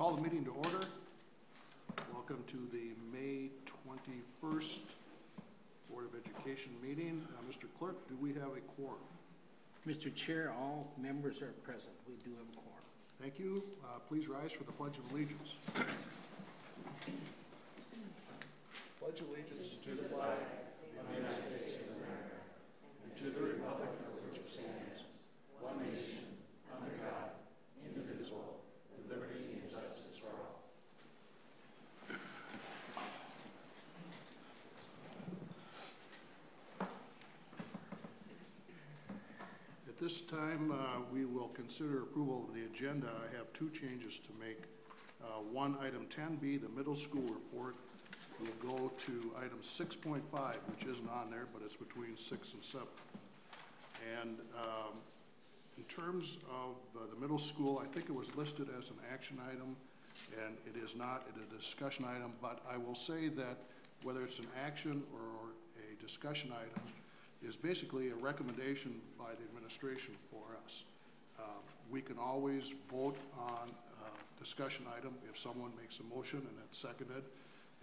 Call the meeting to order. Welcome to the May 21st Board of Education meeting. Mr. Clerk, do we have a quorum? Mr. Chair, all members are present. We do have a quorum. Thank you. Please rise for the Pledge of Allegiance. Pledge allegiance to the flag of the United States of America and to the republic for which it stands, one nation, under God, indivisible, with liberty and justice for all. At this time, we will consider approval of the agenda. I have two changes to make. One, item 10B, the middle school report, will go to item 6.5, which isn't on there, but it's between 6 and 7. And in terms of the middle school, I think it was listed as an action item, and it is not. It is a discussion item, but I will say that whether it's an action or a discussion item is basically a recommendation by the administration for us. We can always vote on a discussion item if someone makes a motion and it's seconded,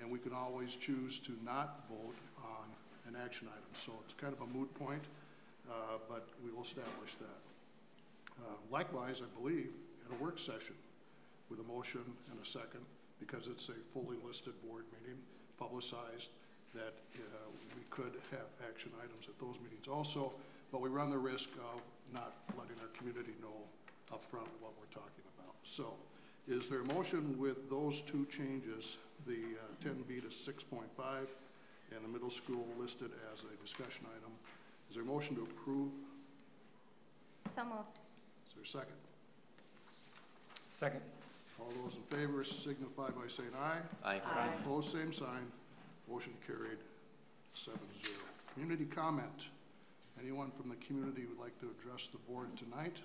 and we can always choose to not vote on an action item. So it's kind of a moot point, but we will establish that. Likewise, I believe, at a work session with a motion and a second, because it's a fully listed board meeting, publicized, that we could have action items at those meetings also, but we run the risk of not letting our community know up front what we're talking about. So, is there a motion with those two changes, the 10B to 6.5 and the middle school listed as a discussion item? Is there a motion to approve? So moved. Is there a second? Second. All those in favor signify by saying aye. Aye. Aye. Opposed, same sign. Motion carried 7-0. Community comment. Anyone from the community would like to address the board tonight?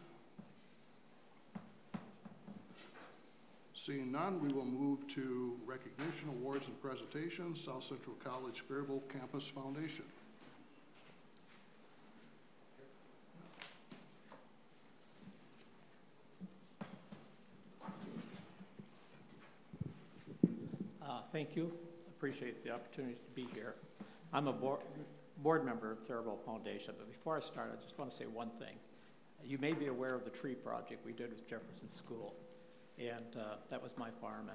Seeing none, we will move to recognition, awards, and presentations. South Central College Faribault Campus Foundation. Thank you. Appreciate the opportunity to be here. I'm a board member of Faribault Foundation, but before I start, I just want to say one thing. You may be aware of the tree project we did with Jefferson School, and that was my farm,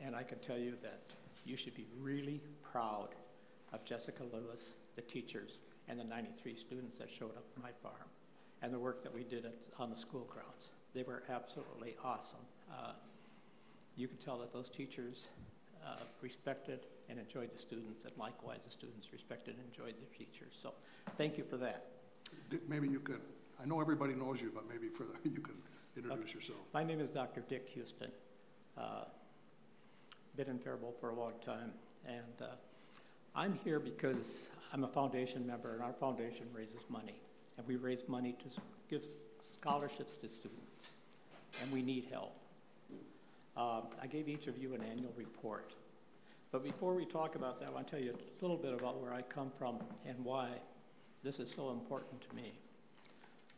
and I can tell you that you should be really proud of Jessica Lewis, the teachers, and the 93 students that showed up at my farm, and the work that we did on the school grounds. They were absolutely awesome. You can tell that those teachers respected and enjoyed the students, and likewise the students respected and enjoyed their teachers. So thank you for that. Maybe you could, I know everybody knows you, but maybe for the, you can introduce yourself. My name is Dr. Dick Houston. Been in Faribault for a long time, and I'm here because I'm a foundation member, and our foundation raises money, and we raise money to give scholarships to students, and we need help. I gave each of you an annual report. But before we talk about that, I want to tell you a little bit about where I come from and why this is so important to me.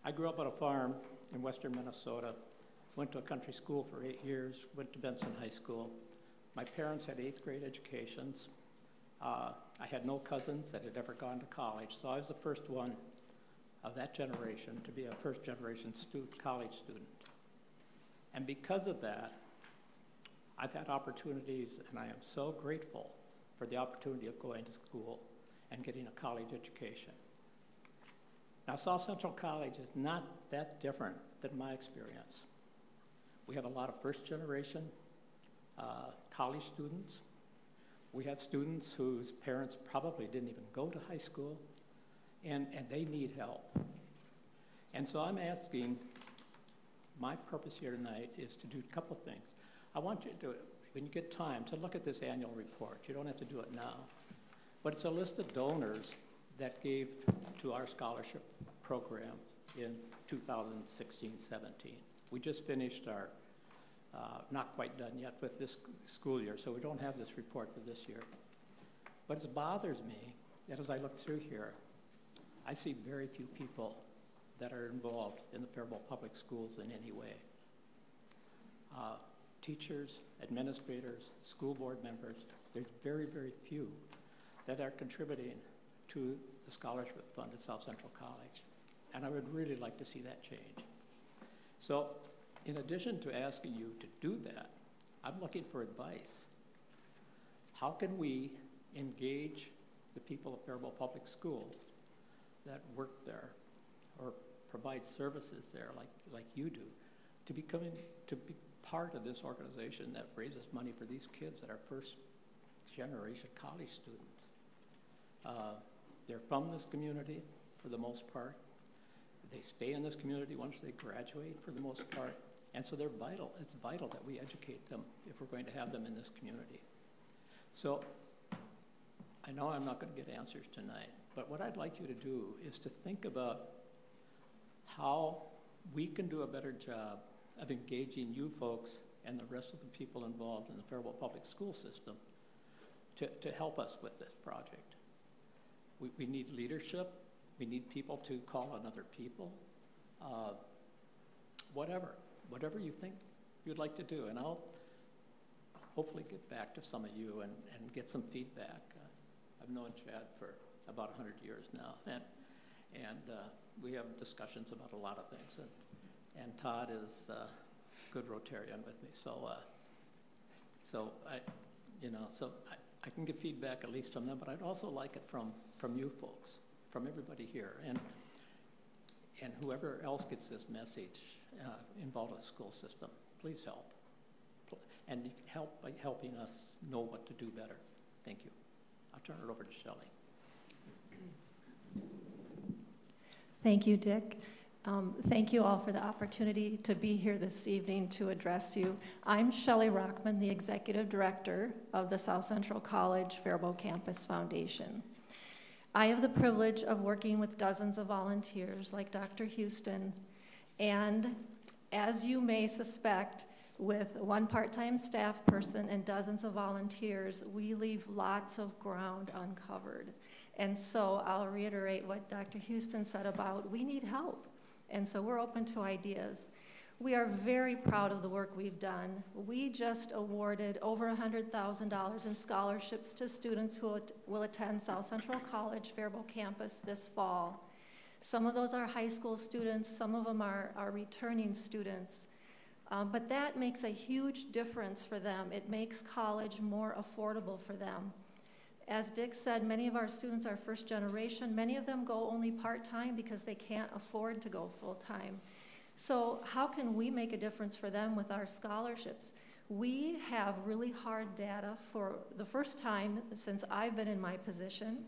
I grew up on a farm in western Minnesota, went to a country school for 8 years, went to Benson High School. My parents had 8th grade educations. I had no cousins that had ever gone to college, so I was the first one of that generation to be a first generation college student. And because of that, I've had opportunities, and I am so grateful for the opportunity of going to school and getting a college education. Now, South Central College is not that different than my experience. We have a lot of first-generation college students. We have students whose parents probably didn't even go to high school, and they need help. And so I'm asking, my purpose here tonight is to do a couple of things. I want you to, when you get time, to look at this annual report. You don't have to do it now. But it's a list of donors that gave to our scholarship program in 2016-17. We just finished our, not quite done yet with this school year, so we don't have this report for this year. But it bothers me that as I look through here, I see very few people that are involved in the Faribault Public Schools in any way. teachers, administrators, school board members. There's very, very few that are contributing to the scholarship fund at South Central College. And I would really like to see that change. So in addition to asking you to do that, I'm looking for advice. How can we engage the people of Faribault Public Schools that work there or provide services there like you do to be part of this organization that raises money for these kids that are first generation college students? They're from this community for the most part. They stay in this community once they graduate for the most part. And so they're vital. It's vital that we educate them if we're going to have them in this community. So I know I'm not going to get answers tonight, but what I'd like you to do is to think about how we can do a better job of engaging you folks and the rest of the people involved in the Faribault Public School system to help us with this project. We need leadership. We need people to call on other people. Whatever you think you'd like to do. And I'll hopefully get back to some of you and get some feedback. I've known Chad for about 100 years now. And we have discussions about a lot of things. And Todd is a good Rotarian with me. So I can get feedback at least from them, but I'd also like it from you folks, from everybody here, and whoever else gets this message involved with the school system. Please help. And help by helping us know what to do better. Thank you. I'll turn it over to Shelley. Thank you, Dick. Thank you all for the opportunity to be here this evening to address you. I'm Shelley Rockman, the Executive Director of the South Central College Faribault Campus Foundation. I have the privilege of working with dozens of volunteers like Dr. Houston, and as you may suspect, with one part-time staff person and dozens of volunteers, we leave lots of ground uncovered. And so I'll reiterate what Dr. Houston said about we need help. And so we're open to ideas. We are very proud of the work we've done. We just awarded over $100,000 in scholarships to students who will attend South Central College Faribault campus this fall. Some of those are high school students, some of them are returning students. But that makes a huge difference for them. It makes college more affordable for them. As Dick said, many of our students are first generation. Many of them go only part-time because they can't afford to go full-time. So how can we make a difference for them with our scholarships? We have really hard data for the first time since I've been in my position,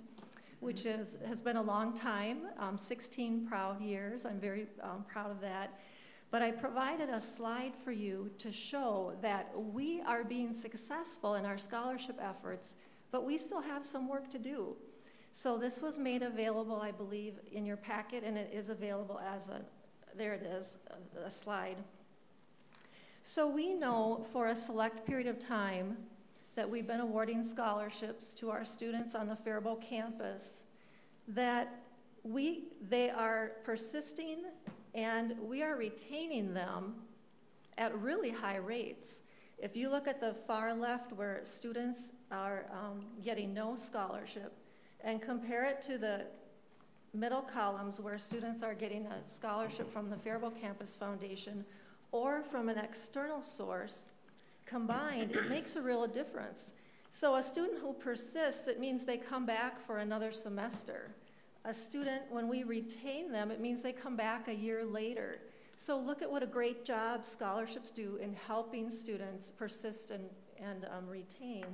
which has been a long time, 16 proud years. I'm very proud of that. But I provided a slide for you to show that we are being successful in our scholarship efforts, but we still have some work to do. So this was made available, I believe, in your packet, and it is available as there it is, a slide. So we know for a select period of time that we've been awarding scholarships to our students on the Faribault campus, that they are persisting and we are retaining them at really high rates. If you look at the far left where students are getting no scholarship and compare it to the middle columns where students are getting a scholarship from the Faribault Campus Foundation or from an external source, combined, it makes a real difference. So a student who persists, it means they come back for another semester. A student, when we retain them, it means they come back a year later. So look at what a great job scholarships do in helping students persist and retain.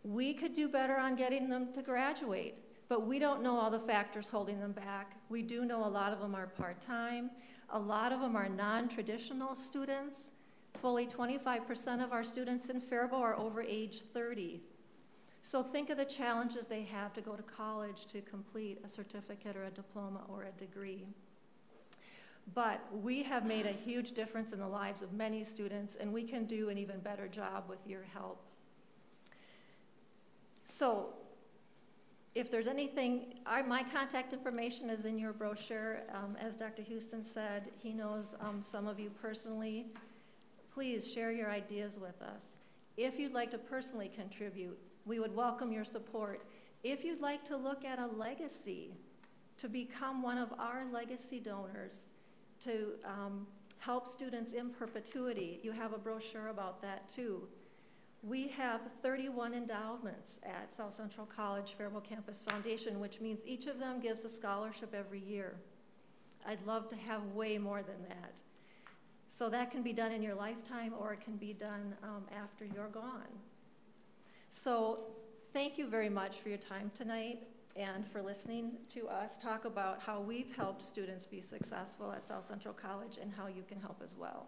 We could do better on getting them to graduate, but we don't know all the factors holding them back. We do know a lot of them are part-time. A lot of them are non-traditional students. Fully 25% of our students in Faribault are over age 30. So think of the challenges they have to go to college to complete a certificate or a diploma or a degree. But we have made a huge difference in the lives of many students, and we can do an even better job with your help. So if there's anything, my contact information is in your brochure. As Dr. Houston said, he knows some of you personally. please share your ideas with us. If you'd like to personally contribute, we would welcome your support. If you'd like to look at a legacy, to become one of our legacy donors, to help students in perpetuity, you have a brochure about that too. We have 31 endowments at South Central College Faribault Campus Foundation, which means each of them gives a scholarship every year. I'd love to have way more than that. So that can be done in your lifetime, or it can be done after you're gone. So thank you very much for your time tonight and for listening to us talk about how we've helped students be successful at South Central College and how you can help as well.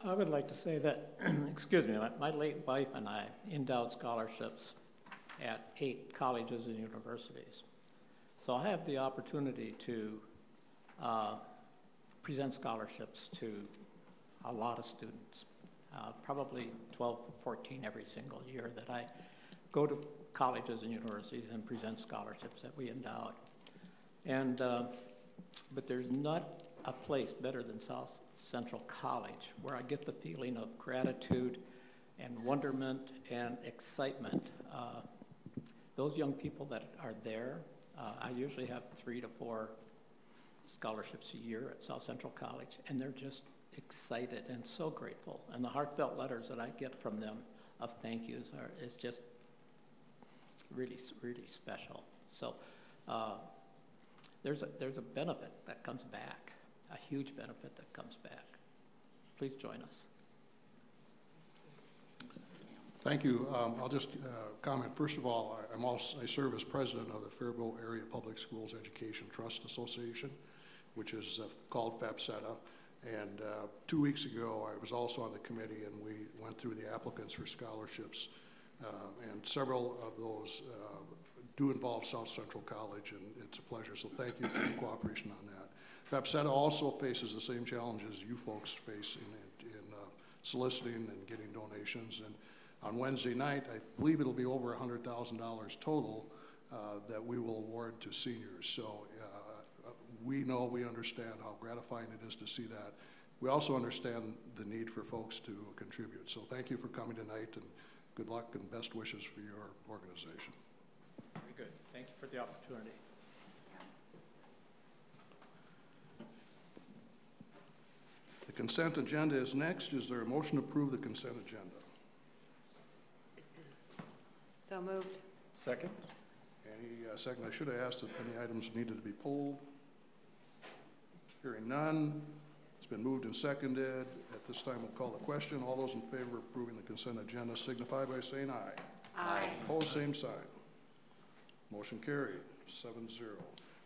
I would like to say that, excuse me, my late wife and I endowed scholarships at 8 colleges and universities. So I have the opportunity to present scholarships to a lot of students, probably 12 or 14 every single year that I go to colleges and universities and present scholarships that we endowed. And, but there's not a place better than South Central College where I get the feeling of gratitude and wonderment and excitement. Those young people that are there, I usually have 3 to 4 scholarships a year at South Central College, and they're just excited and so grateful. And the heartfelt letters that I get from them of thank yous is just really, really special. So there's a benefit that comes back, a huge benefit that comes back. Please join us. Thank you. I'll just comment. First of all, I serve as president of the Faribault Area Public Schools Education Trust Association, which is called FAPSETA. And 2 weeks ago, I was also on the committee, and we went through the applicants for scholarships. And several of those do involve South Central College, and it's a pleasure. So thank you for your cooperation on that. FAPSETA also faces the same challenges you folks face in soliciting and getting donations. And on Wednesday night, I believe it'll be over $100,000 total that we will award to seniors. So we understand how gratifying it is to see that. We also understand the need for folks to contribute. So thank you for coming tonight, and good luck and best wishes for your organization. Very good. Thank you for the opportunity. The consent agenda is next. Is there a motion to approve the consent agenda? So moved. Second. Any second? I should have asked if any items needed to be pulled. Hearing none. It's been moved and seconded. At this time, we'll call the question. All those in favor of approving the consent agenda signify by saying aye. Aye. Opposed, same sign. Motion carried, 7-0.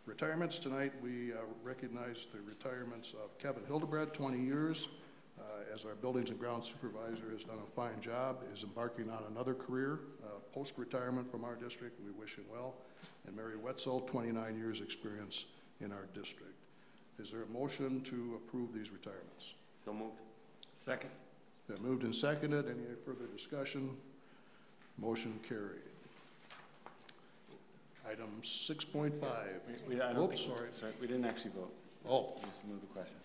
Retirements tonight, we recognize the retirements of Kevin Hildebredt, 20 years, as our buildings and grounds supervisor, has done a fine job, is embarking on another career, post-retirement from our district. We wish him well. And Mary Wetzel, 29 years experience in our district. Is there a motion to approve these retirements? So moved. Second. Been moved and seconded. Any further discussion? Motion carried. Item 6.5. Oops, sorry. We didn't actually vote. Oh. We just moved the question.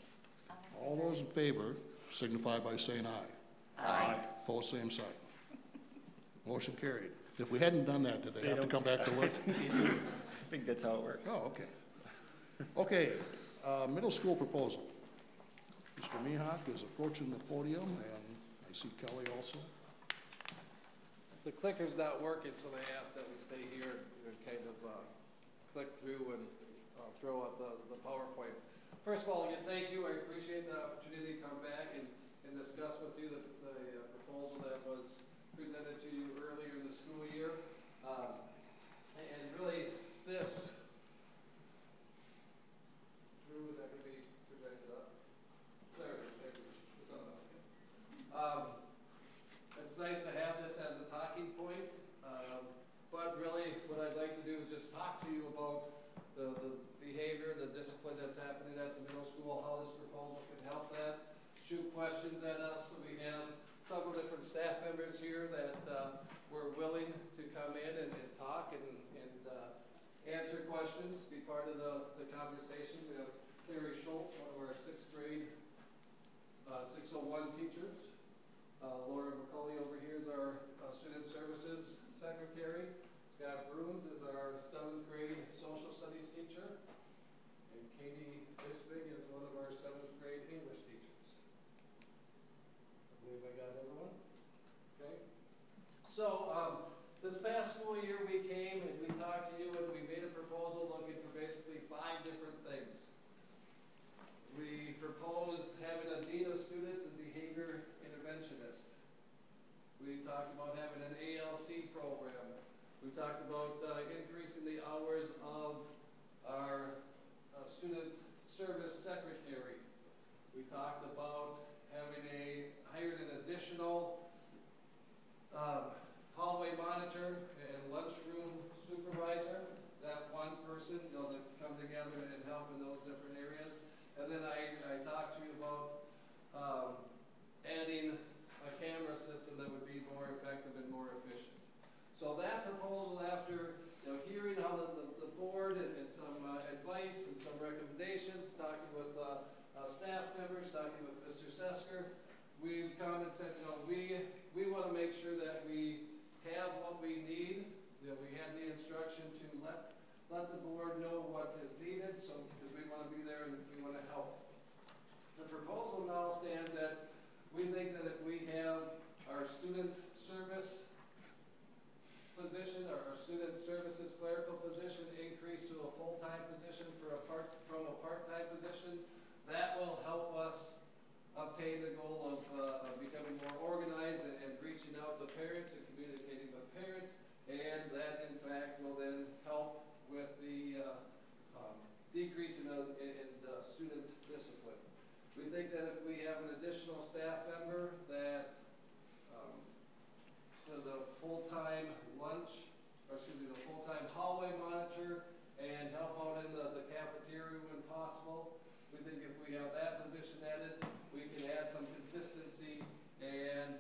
All those in favor signify by saying aye. Aye. Opposed, same sign. Motion carried. If we hadn't done that, did they have to come back to work? I think that's how it works. Oh, okay. Okay, middle school proposal. Mr. Mihawk is approaching the podium, and I see Kelly also. The clicker's not working, so they asked that we stay here and kind of click through and throw out the PowerPoint. First of all, again, thank you. I appreciate the opportunity to come back and discuss with you the proposal that was presented to you earlier in the school year. And really, this, Drew, is that going to be projected up? There it is. Thank you. It's on. It's nice to have this as a talking point, but really what I'd like to do is just talk to you about the behavior, the discipline that's happening at the middle school, how this proposal can help that, shoot questions at us. So we have several different staff members here that were willing to come in and talk and answer questions, be part of the conversation. We have Larry Schultz, one of our 6th grade 601 teachers. Laura McCauley over here is our Student Services Secretary. Scott Bruins is our 7th grade Social Studies teacher. And Katie Bisbig is one of our 7th grade English teachers. I believe I got everyone. Okay. So this past school year we came and we talked to you and we made a proposal looking for basically 5 different things. We proposed having a dean of students and behavior interventionist. We talked about having an ALC program. We talked about increasing the hours of our student service secretary. We talked about hiring an additional hallway monitor and lunchroom supervisor. That one person, that come together and help in those different areas. And then I talked to you about adding a camera system that would be more effective and more efficient. So that proposal, after hearing how the board and some advice and some recommendations, talking with staff members, talking with Mr. Sesker, we've come and said, we want to make sure that we have what we need. We had the instruction to let the board know what is needed, so because we want to be there and we want to help. The proposal now stands that we think that if we have our student service position or our student services clerical position increased to a full-time position from a part-time position, that will help us obtain the goal of becoming more organized and reaching out to parents and communicating with parents, and that in fact will then help with the decrease in student discipline. We think that if we have an additional staff member that the full-time the full-time hallway monitor and help out in the cafeteria when possible. We think if we have that position added, we can add some consistency and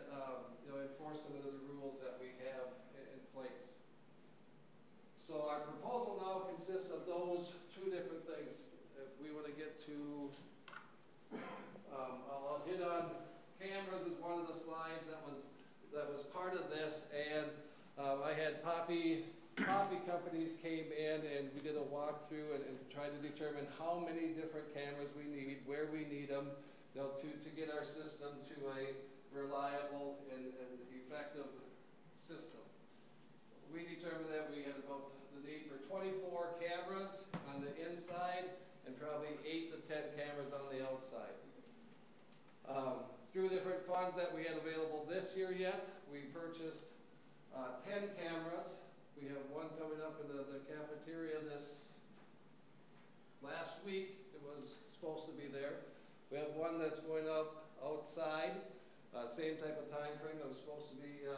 enforce some of the rules that we have in place. So our proposal now consists of those 2 different things. If we want to get to, I'll hit on cameras as one of the slides that was part of this, and I had Poppy companies came in and we did a walkthrough and tried to determine how many different cameras we need, where we need them, to get our system to a reliable and effective system. We determined that we had about the need for 24 cameras on the inside and probably 8 to 10 cameras on the outside. Through different funds that we had available this year yet, we purchased 10 cameras. We have one coming up in the cafeteria this last week. It was supposed to be there. We have one that's going up outside, same type of time frame. It was supposed to be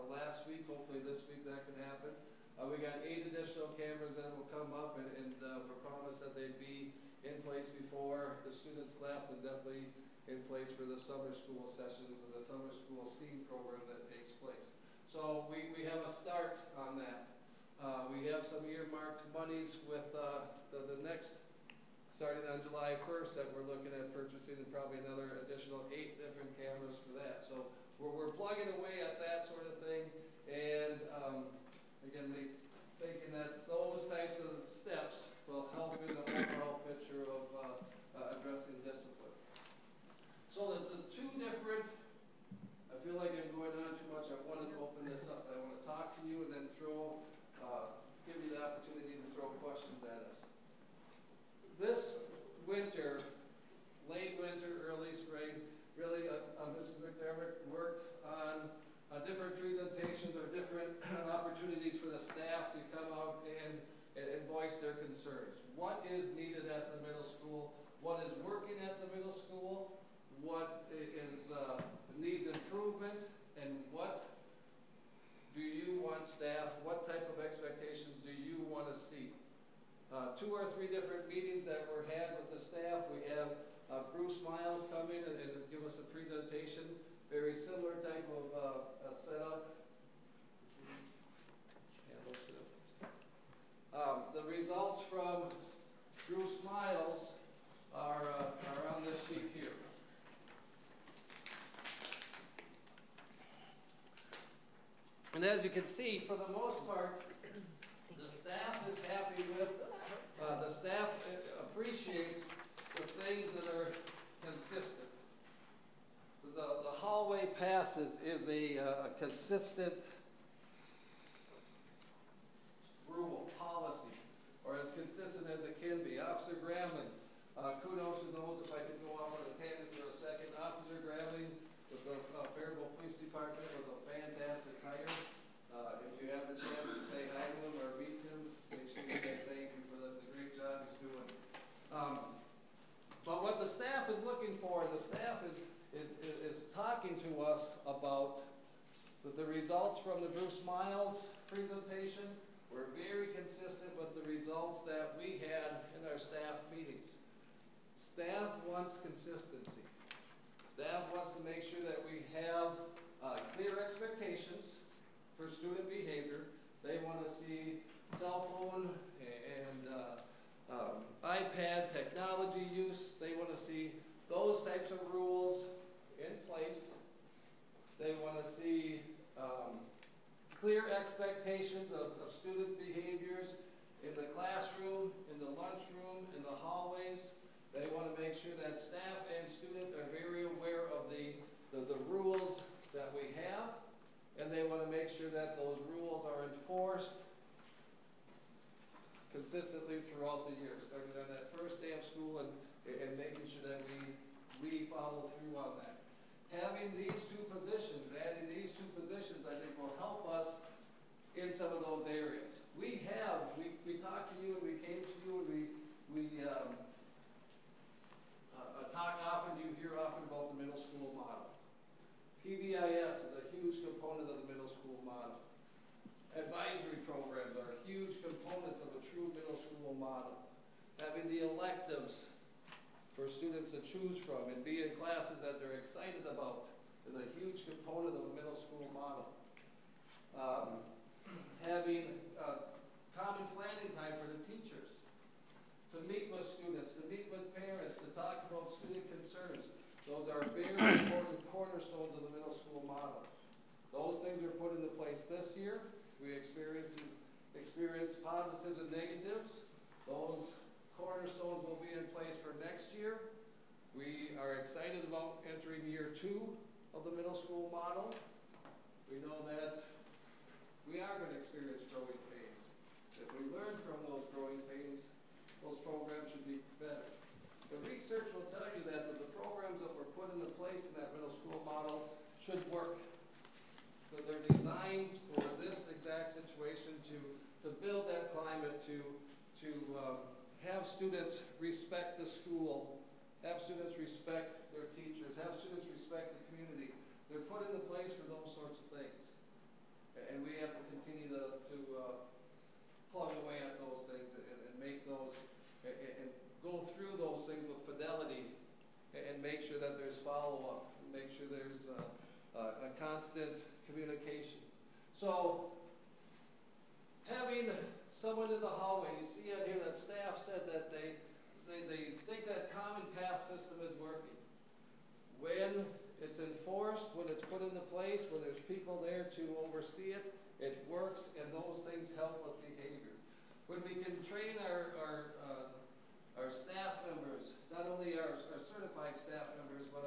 last week. Hopefully this week that could happen. We got 8 additional cameras that will come up, and we promised that they'd be in place before the students left, and definitely in place for the summer school sessions and the summer school STEAM program that takes place. So we have a start on that. We have some earmarked monies with the next, starting on July 1st, that we're looking at purchasing, and probably another additional 8 different cameras for that. So we're plugging away at that sort of thing, and again, thinking that those types of steps will help in the overall picture of addressing discipline. So the 2 different, I feel like I'm going on too much. I want to open this up. I want to talk to you and then give you the opportunity to throw questions at us. This winter, late winter, early spring, really Mrs. McDermott worked on different presentations or different opportunities for the staff to come out and voice their concerns. What is needed at the middle school? What is working at the middle school? What needs improvement? And what do you want staff? What type of expectations do you want to see? 2 or 3 different meetings that were had with the staff. We have Bruce Miles come in and give us a presentation. Very similar type of setup. The results from Bruce Miles are on this sheet here. you can see, for the most part, the staff is happy with, the staff appreciates the things that are consistent. The hallway pass is a consistent rule, policy, or as consistent as it can be. Officer Gramlin, kudos to those, if I could go off on a tangent for a second. Officer Gramlin with the Faribault Police Department was a fantastic hire. If you have the chance to say hi to him or meet him, make sure you say thank you for the great job he's doing. But what the staff is looking for, the staff is talking to us about the results from the Bruce Miles presentation were very consistent with the results that we had in our staff meetings. Staff wants consistency. Staff wants to make sure that we have clear expectations for student behavior. They want to see cell phone and iPad technology use. They want to see those types of rules in place. They want to see clear expectations of student behaviors in the classroom, in the lunchroom, in the hallways. They want to make sure that staff and student are very aware of the rules that we have, and they want to make sure that those rules are enforced consistently throughout the year, starting on that first day of school and making sure that we follow through on that. Having these two positions, adding these two positions, I think will help us in some of those areas. We talked to you and we came to you and we talk often, you hear often about the middle school model. PBIS is a huge component of the middle school model. Advisory programs are huge components of a true middle school model. Having the electives for students to choose from and be in classes that they're excited about is a huge component of a middle school model. Having common planning time for the teachers, to meet with students, to meet with parents, to talk about student concerns. Those are very important cornerstones of the middle school model. Those things are put into place this year. We experience positives and negatives. Those cornerstones will be in place for next year. We are excited about entering year 2 of the middle school model. We know that we are going to experience growing pains. If we learn from those growing pains, those programs should be better. The research will tell you that the programs that were put into place in that middle school model should work. That they're designed for this exact situation to build that climate, to have students respect the school, have students respect their teachers, have students respect the community. They're put into place for those sorts of things. And we have to continue to plug away at those things and make those, and go through those things with fidelity and make sure that there's follow-up, and make sure there's a constant communication. So, having someone in the hallway, you see out here that staff said that they think that common pass system is working. When it's enforced, when it's put into place, when there's people there to oversee it, it works, and those things help with behavior. When we can train our staff members, not only our certified staff members, but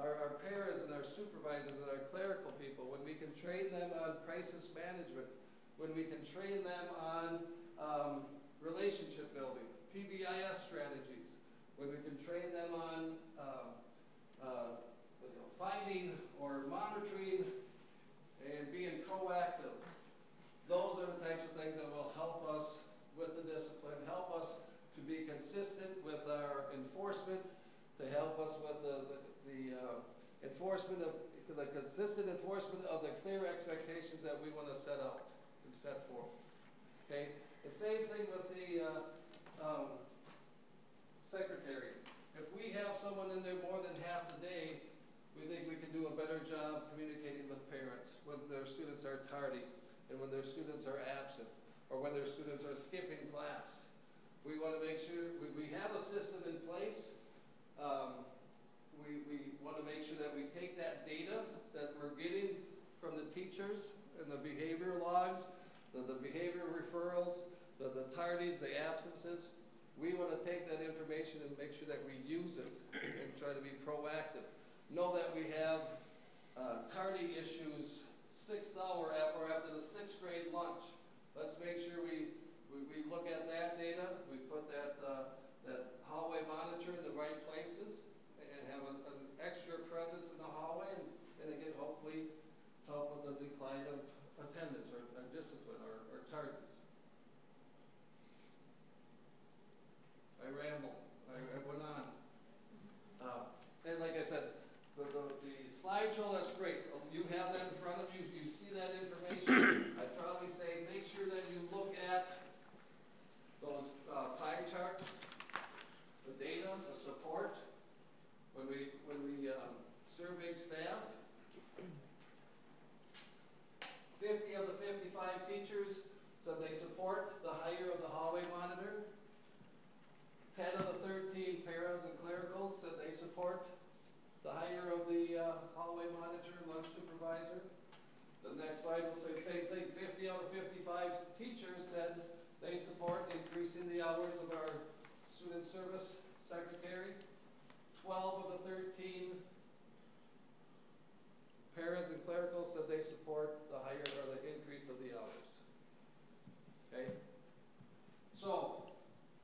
our paras and our supervisors and our clerical people, when we can train them on crisis management, when we can train them on relationship building, PBIS strategies, when we can train them on finding or monitoring and being proactive. Those are the types of things that will help us with the discipline, help us to be consistent with our enforcement, to help us with the consistent enforcement of the clear expectations that we want to set out and set forth. Okay? The same thing with the secretary. If we have someone in there more than half the day, we think we can do a better job communicating with parents when their students are tardy and when their students are absent or when their students are skipping class. We want to make sure we have a system in place. We want to make sure that we take that data that we're getting from the teachers and the behavior logs, the behavior referrals, the tardies, the absences. We want to take that information and make sure that we use it and try to be proactive. Know that we have tardy issues 6th hour or after the 6th grade lunch. Let's make sure we look at that data. We put that hallway monitor in the right places and have an extra presence in the hallway and again, hopefully help with the decline of attendance or discipline or tardies. I rambled. I went on. And like I said, the slideshow, that's great. You have that in front of you. You see that information. I'd probably say make sure that you look at those pie charts, the data, the support. When we surveyed staff, 50 of the 55 teachers said they support the hire of the hallway monitor. 10 of the 13 paras and clericals said they support the hire of the hallway monitor and lunch supervisor. The next slide will say the same thing. 50 out of 55 teachers said they support increasing the hours of our student service secretary. 12 of the 13 paras and clericals said they support the higher or the increase of the hours. Okay? So,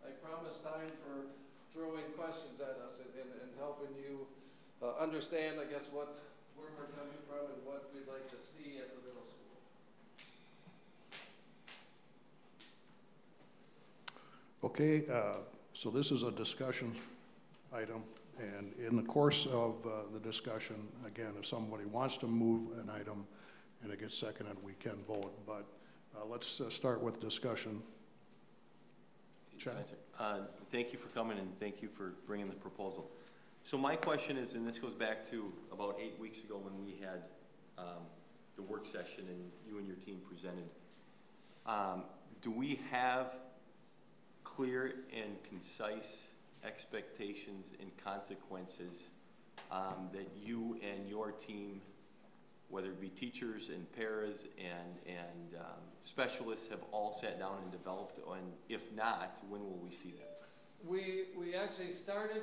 I promise time for throwing questions at us and helping you understand, I guess, where we're coming from and what we'd like to see at the middle school. Okay, so this is a discussion item, and in the course of the discussion, again, if somebody wants to move an item and it gets seconded, we can vote, but let's start with discussion. Chad? Thank you for coming and thank you for bringing the proposal. So my question is, and this goes back to about 8 weeks ago when we had the work session and you and your team presented. Do we have clear and concise expectations and consequences that you and your team, whether it be teachers and paras and specialists, have all sat down and developed? And if not, when will we see that? We actually started.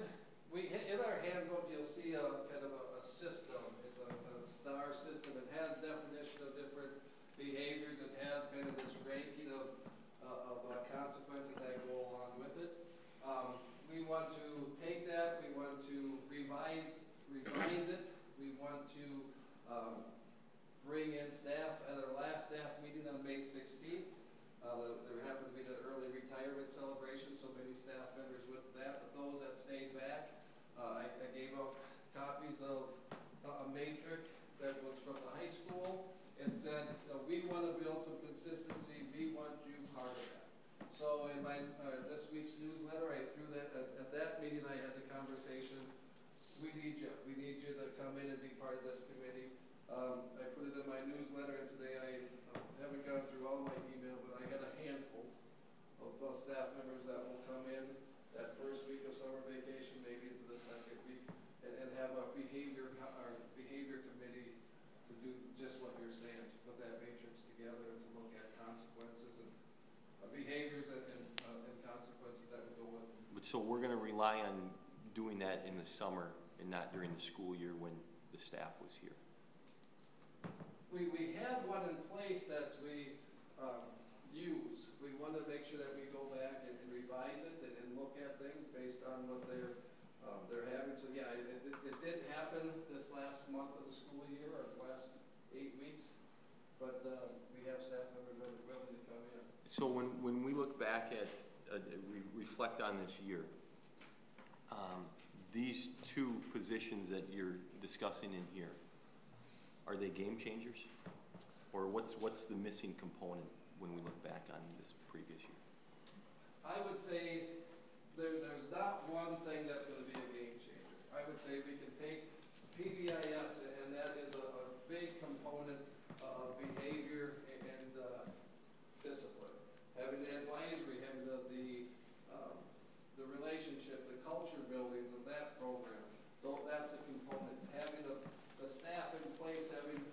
In our handbook, you'll see a kind of a system. It's a STAR system. It has definition of different behaviors. It has kind of this ranking of consequences that go along with it. We want to take that. We want to revise it. We want to bring in staff at our last staff meeting on May 16th. There happened to be the early retirement celebration, so many staff members went to that. But those that stayed back, I gave out copies of a matrix that was from the high school and said, we want to build some consistency. We want you part of that. So in my this week's newsletter, I threw that at that meeting. I had the conversation. We need you. We need you to come in and be part of this committee. I put it in my newsletter, and today I haven't gone through all my email, but I had a handful of staff members that will come in that first week of summer vacation, maybe into the second week, and have a behavior committee to do just what you're saying, to put that matrix together and to look at consequences and behaviors and consequences that would go with them. But so we're going to rely on doing that in the summer and not during the school year when the staff was here. We have one in place that we use. We want to make sure that we go back and revise it and look at things based on what they're having. So yeah, it didn't happen this last month of the school year or the last 8 weeks, but we have staff members that are willing to come in. So when we look back at, reflect on this year, these two positions that you're discussing in here, are they game changers? Or what's the missing component when we look back on this previous year? I would say there's not one thing that's going to be a game changer. I would say we can take PBIS, and that is a big component of behavior and discipline. Having the advisory, having the relationship, the culture buildings of that program, that's a component. Having the staff in place, having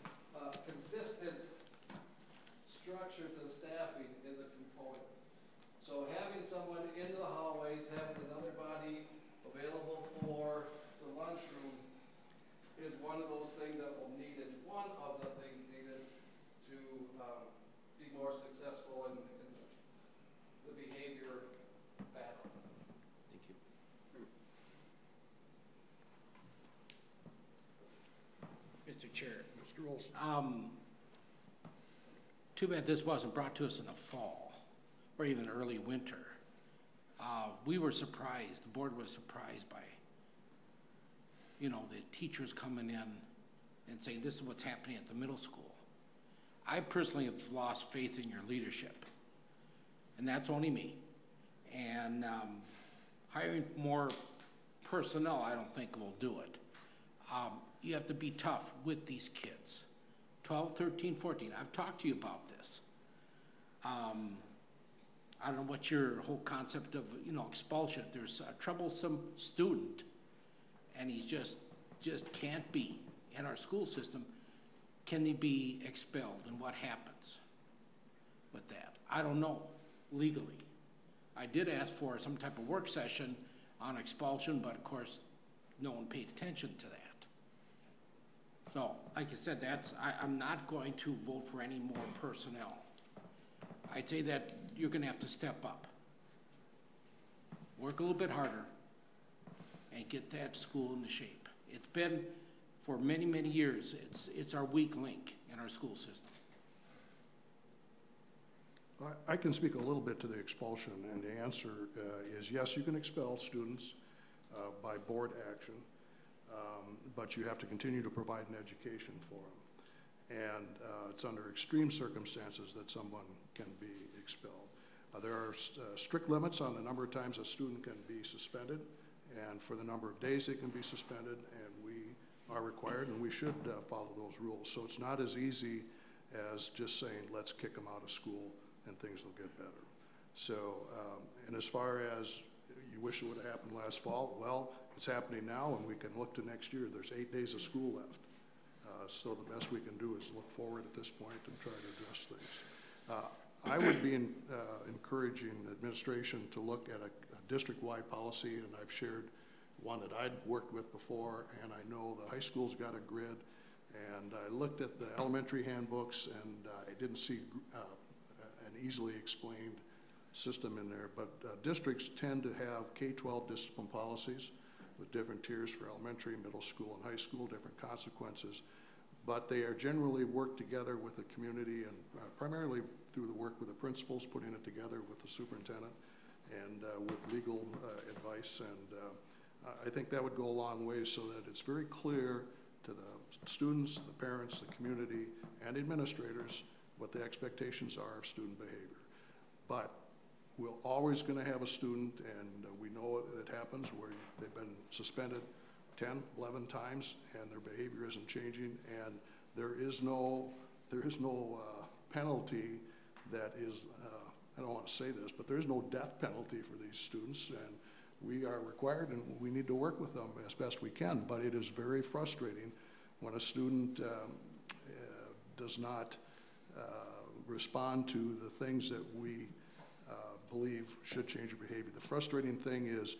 consistent structure to the staffing is a component. So having someone in the hallways, having another body available for the lunchroom is one of those things that will need it, one of the things needed to be more successful in the behavior battle. Thank you. Mr. Chair. Mr. Olson. Too bad this wasn't brought to us in the fall or even early winter. We were surprised, the board was surprised by, you know, the teachers coming in and saying, this is what's happening at the middle school. I personally have lost faith in your leadership, and that's only me. And hiring more personnel, I don't think will do it. You have to be tough with these kids. 12, 13, 14. I've talked to you about this. I don't know what your whole concept of, you know, expulsion. If there's a troublesome student and he just can't be in our school system, can he be expelled, and what happens with that? I don't know legally. I did ask for some type of work session on expulsion, but of course, no one paid attention to that. So, like I said, I'm not going to vote for any more personnel. I'd say that you're gonna have to step up. Work a little bit harder and get that school into shape. It's been, for many, many years, it's our weak link in our school system. I can speak a little bit to the expulsion, and the answer is yes, you can expel students by board action, but you have to continue to provide an education for them. And it's under extreme circumstances that someone can be expelled. There are strict limits on the number of times a student can be suspended and for the number of days they can be suspended, and we are required and we should follow those rules. So it's not as easy as just saying, let's kick them out of school and things will get better. So, and as far as you wish it would have happened last fall, well, it's happening now, and we can look to next year. There's 8 days of school left. So the best we can do is look forward at this point and try to address things. I would be encouraging administration to look at a district-wide policy, and I've shared one that I'd worked with before, and I know the high school's got a grid, and I looked at the elementary handbooks, and I didn't see an easily explained system in there, but districts tend to have K-12 discipline policies with different tiers for elementary, middle school, and high school, different consequences. But they are generally worked together with the community, and primarily through the work with the principals, putting it together with the superintendent and with legal advice. And I think that would go a long way so that it's very clear to the students, the parents, the community, and administrators what the expectations are of student behavior. But we're always going to have a student, and we know it happens, where they've been suspended 10, 11 times, and their behavior isn't changing, and there is no penalty that is, I don't want to say this, but there is no death penalty for these students, and we are required, and we need to work with them as best we can, but it is very frustrating when a student does not respond to the things that we believe should change your behavior. The frustrating thing is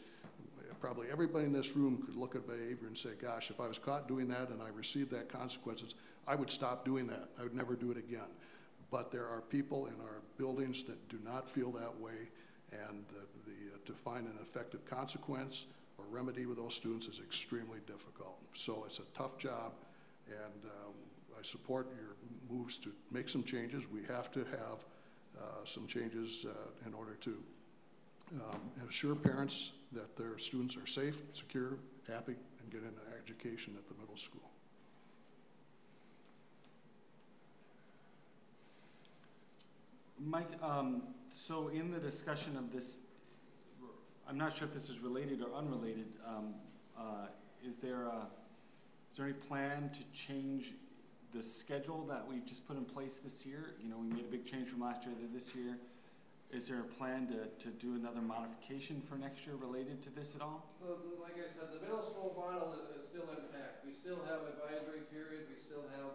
probably everybody in this room could look at behavior and say, gosh, if I was caught doing that and I received that consequences, I would stop doing that. I would never do it again. But there are people in our buildings that do not feel that way, and to find an effective consequence or remedy with those students is extremely difficult. So it's a tough job, and I support your moves to make some changes. We have to have some changes in order to assure parents that their students are safe, secure, happy, and get an education at the middle school. Mike, so in the discussion of this, I'm not sure if this is related or unrelated. Is there any plan to change the schedule that we've just put in place this year? You know, we made a big change from last year to this year. Is there a plan to do another modification for next year related to this at all? Like I said, the middle school model is still intact. We still have advisory period. We still have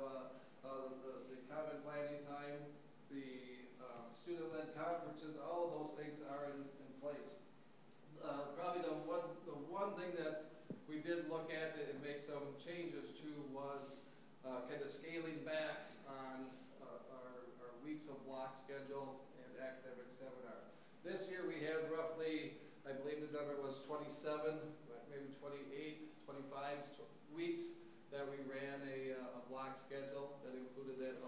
the common planning time. The conferences, all of those things are in place. Probably the one thing that we did look at and make some changes to was kind of scaling back on our weeks of block schedule and academic seminar. This year we had roughly, I believe the number was 27, maybe 28, 25 weeks that we ran a block schedule that included that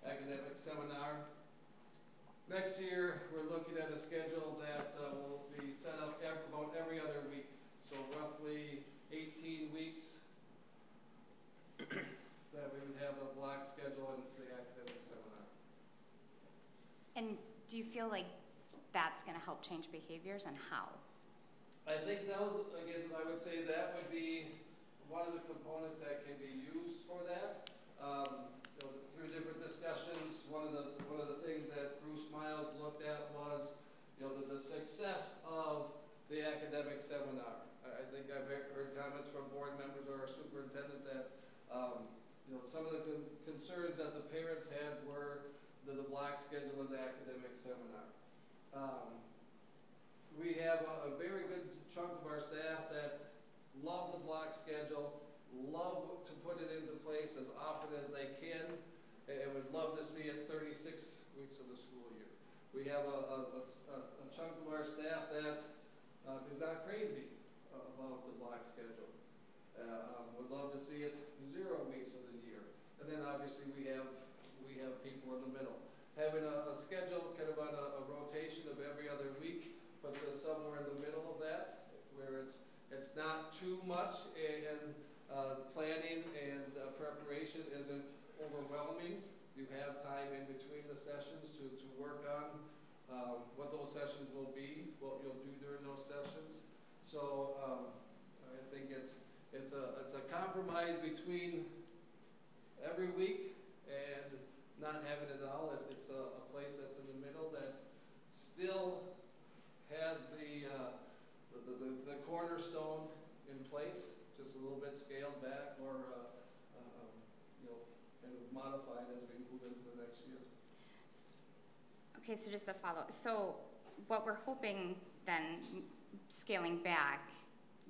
academic seminar. Next year, we're looking at a schedule that will be set up about every other week. So roughly 18 weeks that we would have a block schedule and the academic seminar. And do you feel like that's going to help change behaviors, and how? I think that was, again, I would say that would be one of the components that can be used for that. Through different discussions, one of the things that Bruce Miles looked at was, the success of the academic seminar. I think I've heard comments from board members or our superintendent that, some of the concerns that the parents had were the block schedule of the academic seminar. We have a very good chunk of our staff that love the block schedule, love to put it into place as often as they can, and would love to see it 36 weeks of the school year. We have a chunk of our staff that is not crazy about the block schedule. Would love to see it 0 weeks of the year. And then obviously we have people in the middle. Having a schedule kind of on a rotation of every other week puts us somewhere in the middle of that, where it's not too much and planning and preparation isn't overwhelming. You have time in between the sessions to work on what those sessions will be, what you'll do during those sessions. So I think it's a compromise between every week and not having it all. It's a place that's in the middle that still has the cornerstone in place, just a little bit scaled back or kind of modified as we move into the next year. Okay, so just a follow-up. So what we're hoping then, scaling back,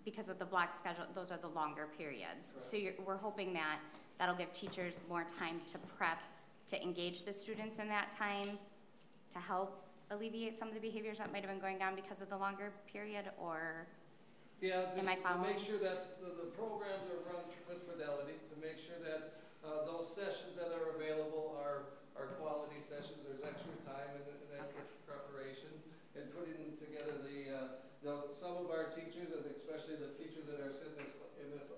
because with the block schedule, those are the longer periods. Right. So we're hoping that that'll give teachers more time to prep, to engage the students in that time, to help alleviate some of the behaviors that might have been going on because of the longer period, or am I following? To make sure that the programs are run with fidelity, to make sure that those sessions that are available are quality sessions. There's extra time in that preparation, and putting together some of our teachers, and especially the teachers that are sitting in this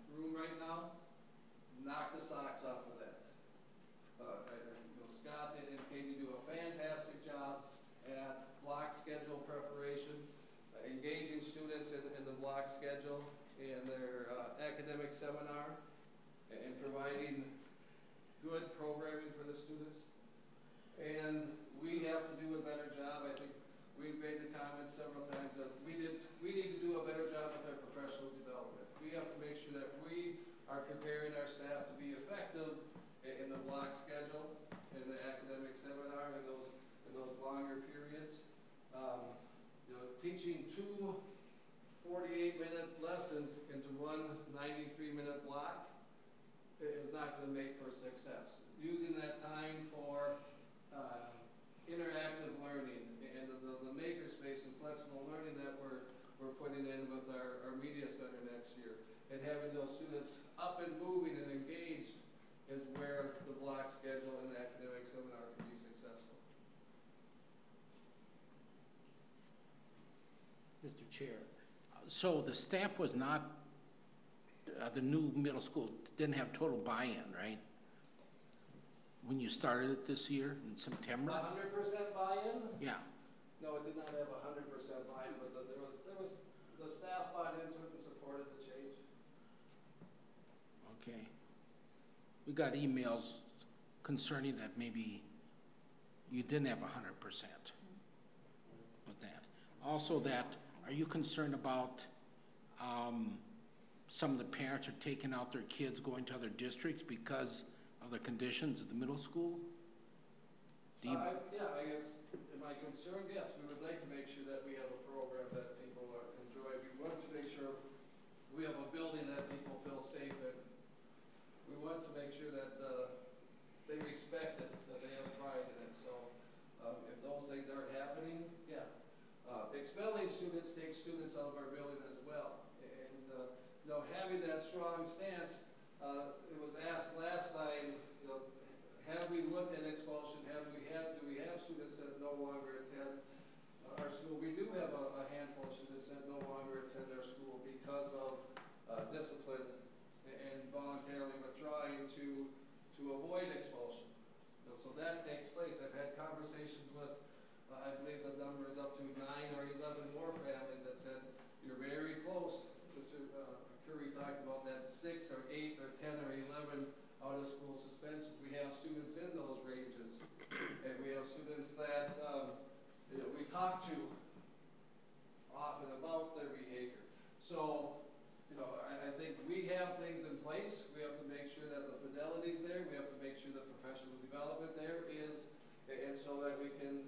room right now, knock the socks off of that. Scott and Katie do a fantastic job at block schedule preparation, engaging students in the block schedule and their academic seminar, and providing good programming for the students. And we have to do a better job. I think we've made the comment several times that we need to do a better job with our professional development. We have to make sure that we are preparing our staff to be effective in the block schedule, in the academic seminar, in those longer periods. Teaching 2 48-minute lessons into one 93-minute block is not going to make for success. Using that time for interactive learning and the makerspace and flexible learning that we're putting in with our media center next year, and having those students up and moving and engaged is where the block schedule and the academic seminar can be successful. Mr. Chair, so the staff was not, the new middle school didn't have total buy-in, right? When you started it this year in September? 100% buy-in? Yeah. No, it did not have 100% buy-in, but there was the staff bought into it and supported the change. Okay. We got emails concerning that maybe you didn't have 100% with that. Also that, are you concerned about some of the parents are taking out their kids going to other districts because of the conditions at the middle school? Do you, Yeah, I guess, in my concern, yes, we would like to make sure that we have a program that people enjoy. We want to make sure we have a building that people feel safe in. We want to make sure that they respect it, that they have pride in it. So if those things aren't happening, yeah. Expelling students takes students out of our building as well. And you know, having that strong stance, it was asked last time, you know, have we looked at expulsion? Do we have students that no longer attend our school? We do have a handful of students that no longer attend our school because of discipline and voluntarily withdrawing to avoid expulsion. So that takes place. I've had conversations with, I believe the number is up to 9 or 11 more families that said, you're very close. Mr. Curry talked about that 6 or 8 or 10 or 11 out-of-school suspensions. We have students in those ranges, and we have students that you know, we talk to often about their behavior. So, you know, I think we have things in place. We have to make sure that the fidelity is there. We have to make sure the professional development there is, and so that we can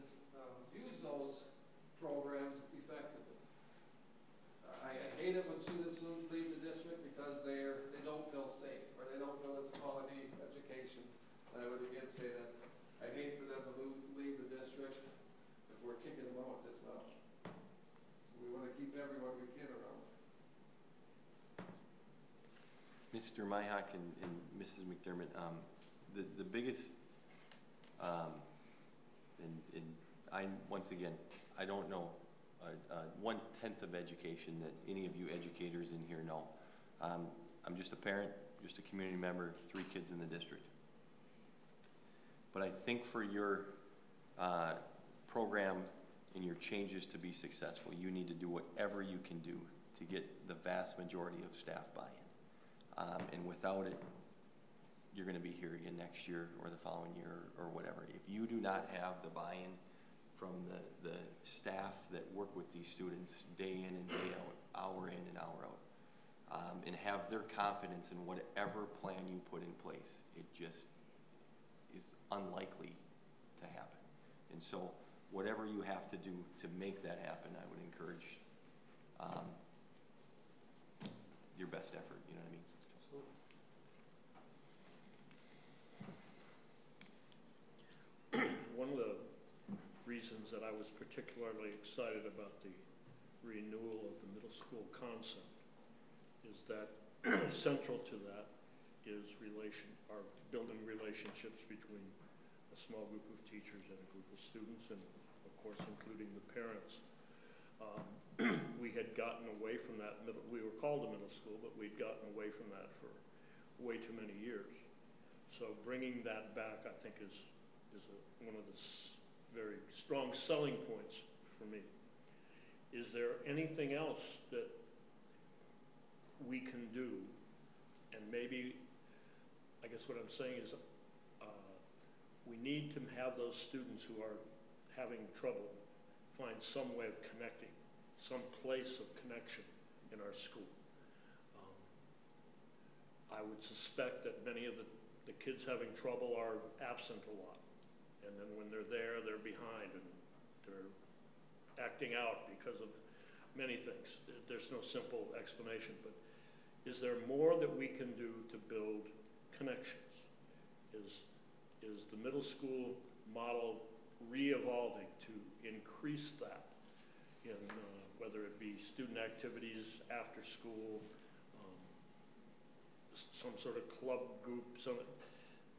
use those programs effectively. I hate it when students leave the district because they don't feel safe, or they don't feel it's quality education. And I would again say that I hate for them to leave the district if we're kicking them out as well. We want to keep everyone we can around. Mr. Myhock and Mrs. McDermott, the biggest, and I, once again, I don't know 1/10 of education that any of you educators in here know. I'm just a parent, just a community member, 3 kids in the district. But I think for your program and your changes to be successful, you need to do whatever you can do to get the vast majority of staff buy-in. And without it, you're going to be here again next year or the following year or whatever. If you do not have the buy-in from the staff that work with these students day in and day out, hour in and hour out, and have their confidence in whatever plan you put in place, it just is unlikely to happen. And so whatever you have to do to make that happen, I would encourage your best effort, you know what I mean? One of the reasons that I was particularly excited about the renewal of the middle school concept is that central to that is building relationships between a small group of teachers and a group of students, and of course including the parents. We had gotten away from that we were called a middle school, but we'd gotten away from that for way too many years. So bringing that back, I think, is one of the very strong selling points for me. Is there anything else that we can do? And maybe, I guess what I'm saying is we need to have those students who are having trouble find some way of connecting, some place of connection in our school. I would suspect that many of the kids having trouble are absent a lot. And then when they're there, they're behind and they're acting out because of many things. There's no simple explanation, but is there more that we can do to build connections? Is the middle school model re-evolving to increase that in whether it be student activities after school, some sort of club group?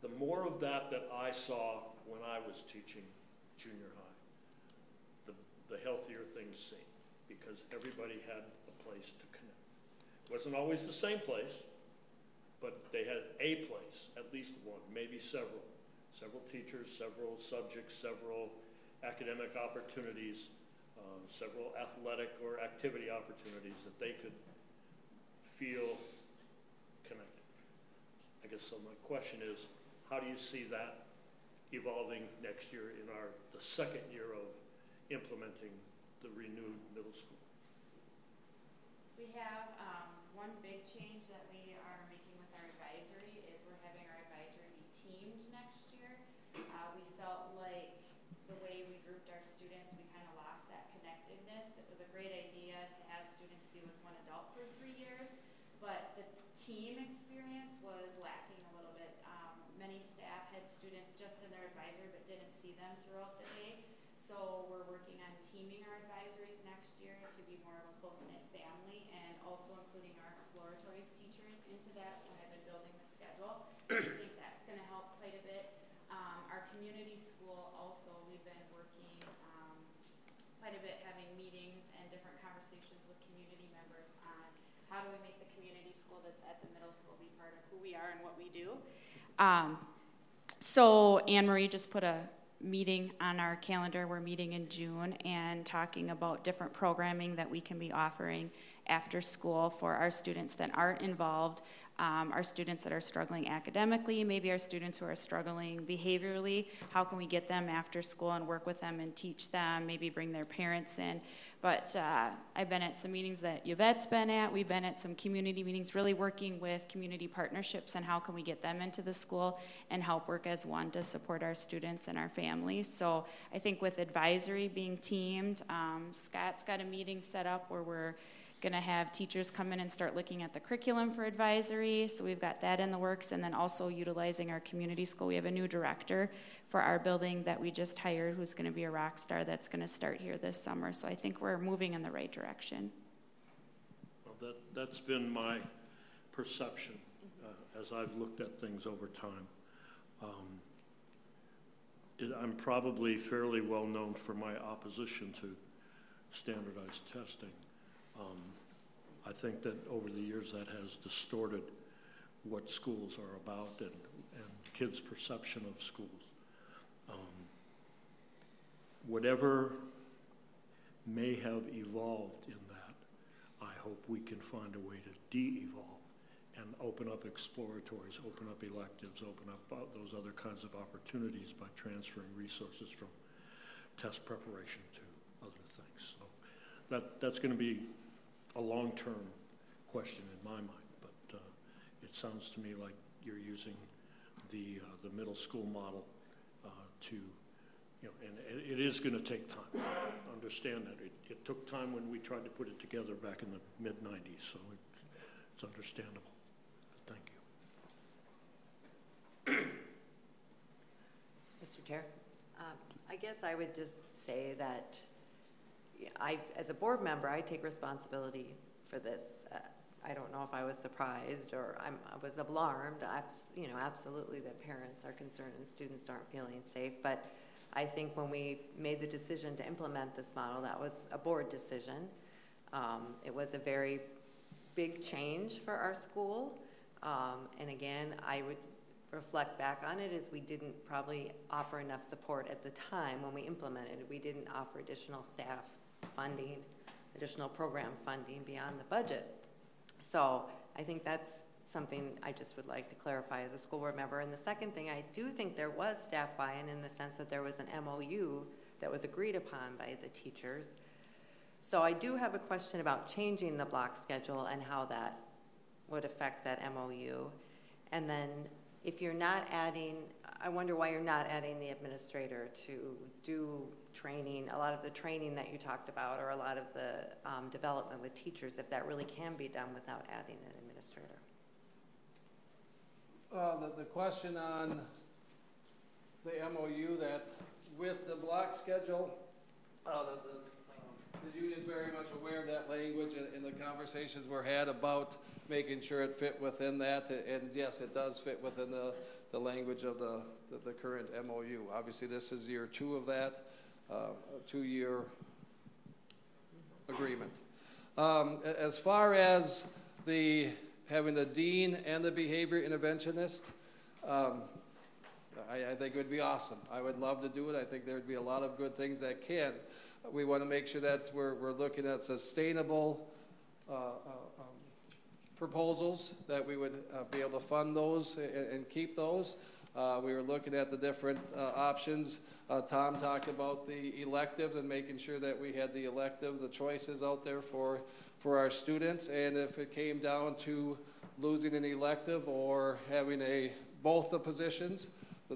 The more of that I saw when I was teaching junior high, the healthier things seemed, because everybody had a place to connect. It wasn't always the same place, but they had a place, at least one, maybe several. Several teachers, several subjects, several academic opportunities, several athletic or activity opportunities that they could feel connected. I guess so my question is, how do you see that evolving next year in the second year of implementing the renewed middle school? We have one big change that we are making with our advisory is we're having our advisory be teamed next year. We felt like but the team experience was lacking a little bit. Many staff had students just in their advisory but didn't see them throughout the day. So we're working on teaming our advisories next year to be more of a close-knit family, and also including our exploratories teachers into that when I've been building the schedule. I think that's going to help quite a bit. Our community school also, we've been working quite a bit, having meetings and different conversations with community members on how do we make the community school that's at the middle school be part of who we are and what we do. So Anne Marie just put a meeting on our calendar. We're meeting in June and talking about different programming that we can be offering after school for our students that aren't involved, our students that are struggling academically, maybe our students who are struggling behaviorally. How can we get them after school and work with them and teach them, maybe bring their parents in. But I've been at some meetings that Yvette's been at. We've been at some community meetings, really working with community partnerships and how can we get them into the school and help work as one to support our students and our families. So I think with advisory being teamed, Scott's got a meeting set up where we're going to have teachers come in and start looking at the curriculum for advisory. So we've got that in the works, and then also utilizing our community school. We have a new director for our building that we just hired who's going to be a rock star that's going to start here this summer. So I think we're moving in the right direction. Well, that's been my perception as I've looked at things over time. I'm probably fairly well known for my opposition to standardized testing. I think that over the years that has distorted what schools are about and kids' perception of schools. Whatever may have evolved in that, I hope we can find a way to de-evolve and open up exploratories, open up electives, open up those other kinds of opportunities by transferring resources from test preparation to other things. So that's going to be a long-term question in my mind, but it sounds to me like you're using the middle school model to, you know, and it is going to take time. I understand that. It took time when we tried to put it together back in the mid-90s, so it's understandable. But thank you. Mr. Chair, I guess I would just say that as a board member, I take responsibility for this. I don't know if I was surprised or I was alarmed. Absolutely that parents are concerned and students aren't feeling safe. But I think when we made the decision to implement this model, that was a board decision. It was a very big change for our school. And again, I would reflect back on it as we didn't probably offer enough support at the time when we implemented it. We didn't offer additional staff funding, additional program funding beyond the budget. So I think that's something I just would like to clarify as a school board member. And the second thing, I do think there was staff buy-in in the sense that there was an MOU that was agreed upon by the teachers. So I do have a question about changing the block schedule and how that would affect that MOU. And then if you're not adding, I wonder why you're not adding the administrator to do training, a lot of the training that you talked about, or a lot of the development with teachers, if that really can be done without adding an administrator. The question on the MOU, that with the block schedule, the union's very much aware of that language and the conversations were had about making sure it fit within that, and yes, it does fit within the language of the current MOU. Obviously, this is year 2 of that, a 2-year agreement. As far as having the dean and the behavior interventionist, I think it would be awesome. I would love to do it. I think there would be a lot of good things that can. We want to make sure that we're looking at sustainable proposals, that we would be able to fund those and keep those. We were looking at the different options. Tom talked about the electives and making sure that we had the elective, the choices out there for our students. And if it came down to losing an elective or having both the positions,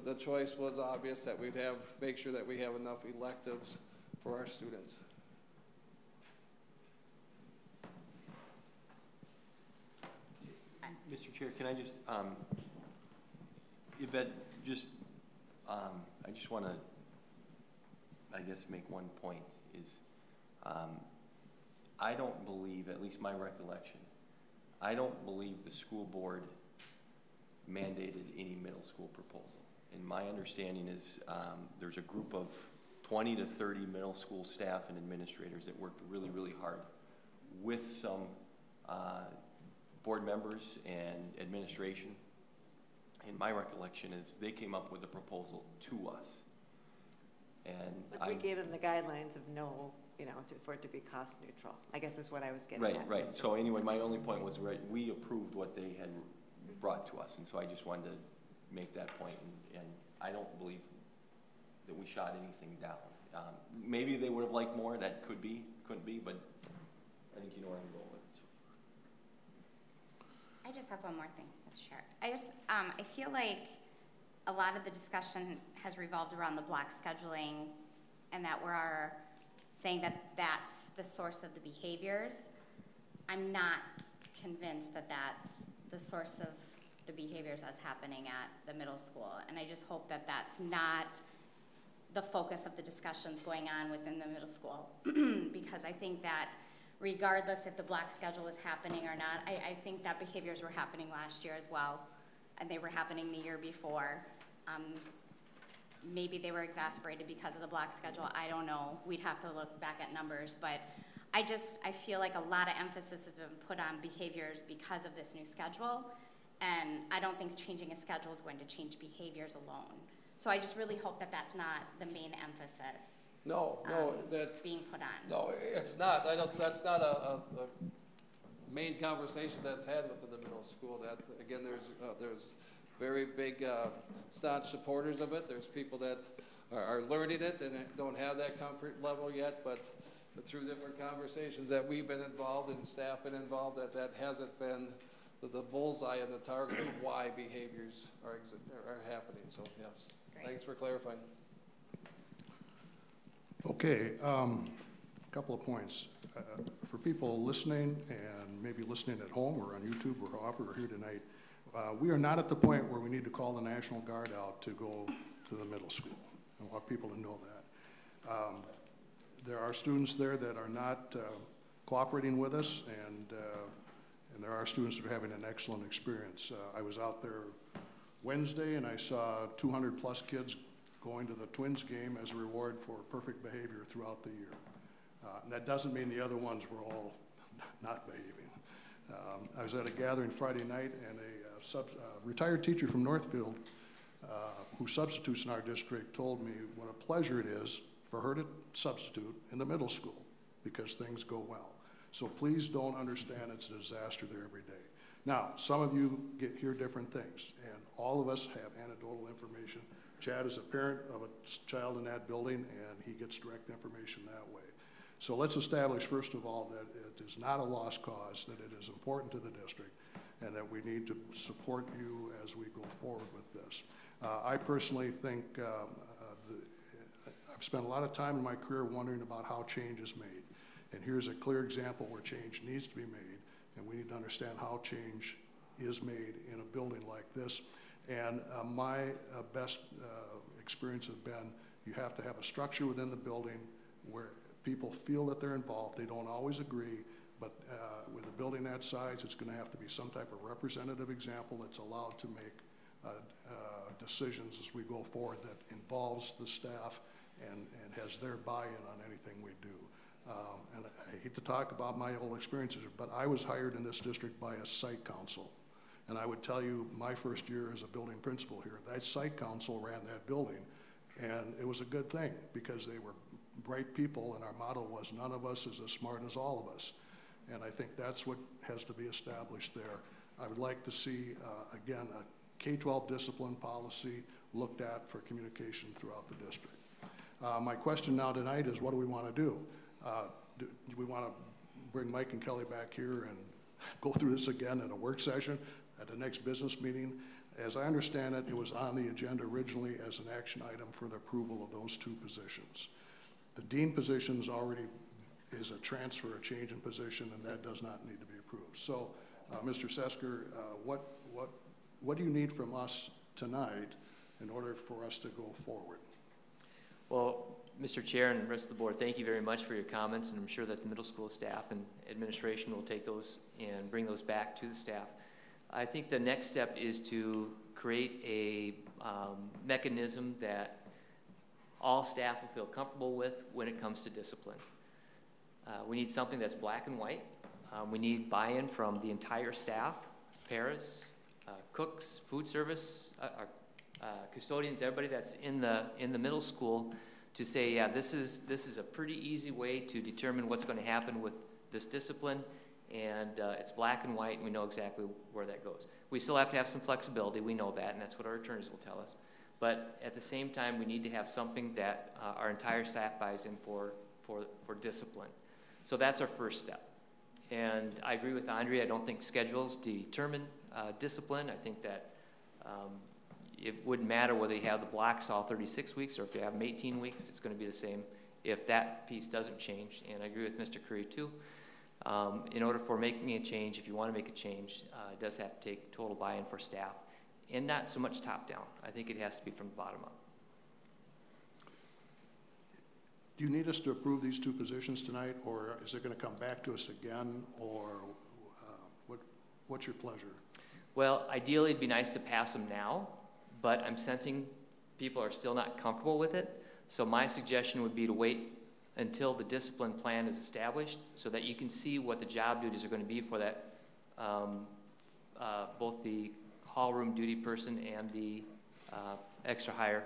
the choice was obvious that we'd make sure that we have enough electives for our students. Chair, can I just, Yvette, just, I just want to, I guess, make one point is, I don't believe, at least my recollection, I don't believe the school board mandated any middle school proposal. And my understanding is there's a group of 20 to 30 middle school staff and administrators that worked really, really hard with some board members and administration. And my recollection is they came up with a proposal to us. And but we gave them the guidelines of no, you know, for it to be cost neutral. I guess is what I was getting at. Right. So anyway, my only point was, right, we approved what they had brought to us. And so I just wanted to make that point. And I don't believe that we shot anything down. Maybe they would have liked more. That could be, couldn't be, but I think you know where I'm going with it. I just have one more thing, Mr. Chair. I feel like a lot of the discussion has revolved around the block scheduling and that we're saying that that's the source of the behaviors. I'm not convinced that that's the source of the behaviors that's happening at the middle school. And I just hope that that's not the focus of the discussions going on within the middle school. Because I think that regardless if the block schedule is happening or not, I think that behaviors were happening last year as well, and they were happening the year before. Maybe they were exasperated because of the block schedule, I don't know. We'd have to look back at numbers, but I feel like a lot of emphasis has been put on behaviors because of this new schedule, and I don't think changing a schedule is going to change behaviors alone. So I just really hope that that's not the main emphasis. No, that being put on. No, it's not. That's not a main conversation that's had within the middle school. That again, there's very big staunch supporters of it. There's people that are learning it and don't have that comfort level yet, but through different conversations that we've been involved and staff been involved, that hasn't been the bullseye and the target of why behaviors are happening. So yes, great. Thanks for clarifying. Okay, a couple of points. For people listening and maybe listening at home or on YouTube or however we're here tonight, we are not at the point where we need to call the National Guard out to go to the middle school. I want people to know that. There are students there that are not cooperating with us, and there are students that are having an excellent experience. I was out there Wednesday and I saw 200 plus kids going to the Twins game as a reward for perfect behavior throughout the year. And that doesn't mean the other ones were all not behaving. I was at a gathering Friday night, and a retired teacher from Northfield who substitutes in our district told me what a pleasure it is for her to substitute in the middle school because things go well. So please don't understand it's a disaster there every day. Now, some of you hear different things, and all of us have anecdotal information. Chad is a parent of a child in that building, and he gets direct information that way. So let's establish, first of all, that it is not a lost cause, that it is important to the district, and that we need to support you as we go forward with this. I personally think I've spent a lot of time in my career wondering about how change is made. And here's a clear example where change needs to be made, and we need to understand how change is made in a building like this. And my best experience has been you have to have a structure within the building where people feel that they're involved. They don't always agree, but with a building that size, it's going to have to be some type of representative example that's allowed to make decisions as we go forward that involves the staff and has their buy-in on anything we do. And I hate to talk about my old experiences, but I was hired in this district by a site council. And I would tell you, my first year as a building principal here, that site council ran that building, and it was a good thing because they were bright people, and our motto was, none of us is as smart as all of us. And I think that's what has to be established there. I would like to see, again, a K-12 discipline policy looked at for communication throughout the district. My question now tonight is, what do we want to do? Do we want to bring Mike and Kelly back here and go through this again at a work session at the next business meeting? As I understand it, it was on the agenda originally as an action item for the approval of those two positions. The dean positions already is a transfer, a change in position, and that does not need to be approved. So, Mr. Sesker, what what do you need from us tonight in order for us to go forward? Well, Mr. Chair and the rest of the board, thank you very much for your comments, and I'm sure that the middle school staff and administration will take those and bring those back to the staff. I think the next step is to create a mechanism that all staff will feel comfortable with when it comes to discipline. We need something that's black and white. We need buy-in from the entire staff, paras, cooks, food service, custodians, everybody that's in the middle school, to say, yeah, this is a pretty easy way to determine what's going to happen with this discipline, and it's black and white, and we know exactly where that goes. We still have to have some flexibility, we know that, and that's what our attorneys will tell us. But at the same time, we need to have something that our entire staff buys in for discipline. So that's our first step. And I agree with Andrea, I don't think schedules determine discipline. I think that it wouldn't matter whether you have the blocks all 36 weeks or if you have them 18 weeks, it's going to be the same if that piece doesn't change. And I agree with Mr. Curry too. In order for making a change, if you want to make a change, it does have to take total buy-in for staff, and not so much top-down. I think it has to be from the bottom up. Do you need us to approve these two positions tonight, or is it going to come back to us again, or what's your pleasure? Well, ideally, it'd be nice to pass them now, but I'm sensing people are still not comfortable with it. So my suggestion would be to wait until the discipline plan is established so that you can see what the job duties are going to be for that, both the hall room duty person and the extra hire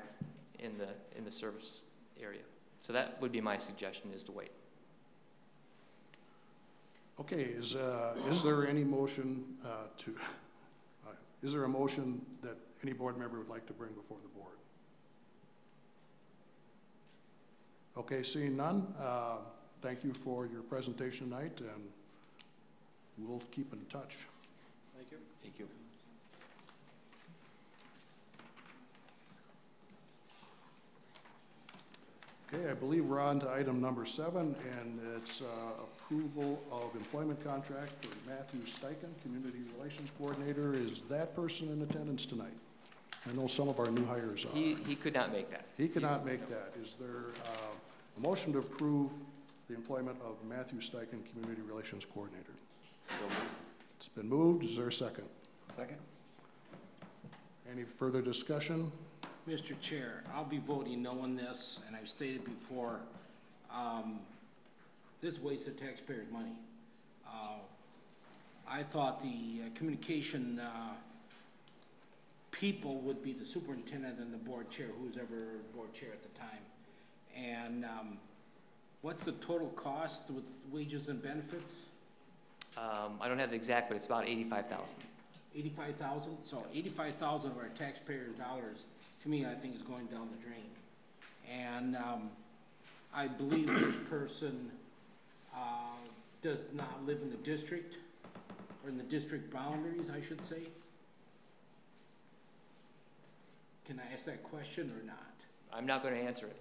in the service area. So that would be my suggestion, is to wait. Okay, is there any motion is there a motion that any board member would like to bring before the board? Okay, seeing none, thank you for your presentation tonight, and we'll keep in touch. Thank you. Thank you. Okay, I believe we're on to item number 7, and it's approval of employment contract for Matthew Steichen, Community Relations Coordinator. Is that person in attendance tonight? I know some of our new hires are. He could not make that. He could not make that. Is there a motion to approve the employment of Matthew Steichen, Community Relations Coordinator? So moved. It's been moved. Is there a second? Second. Any further discussion? Mr. Chair, I'll be voting no on this, and I've stated before, this wastes the taxpayers' money. I thought the communication people would be the superintendent and the board chair, who's ever board chair at the time. And what's the total cost with wages and benefits? I don't have the exact, but it's about $85,000. 85,000? So 85,000 of our taxpayers' dollars, to me, I think is going down the drain. And I believe this person does not live in the district, or in the district boundaries, I should say. Can I ask that question or not? I'm not going to answer it.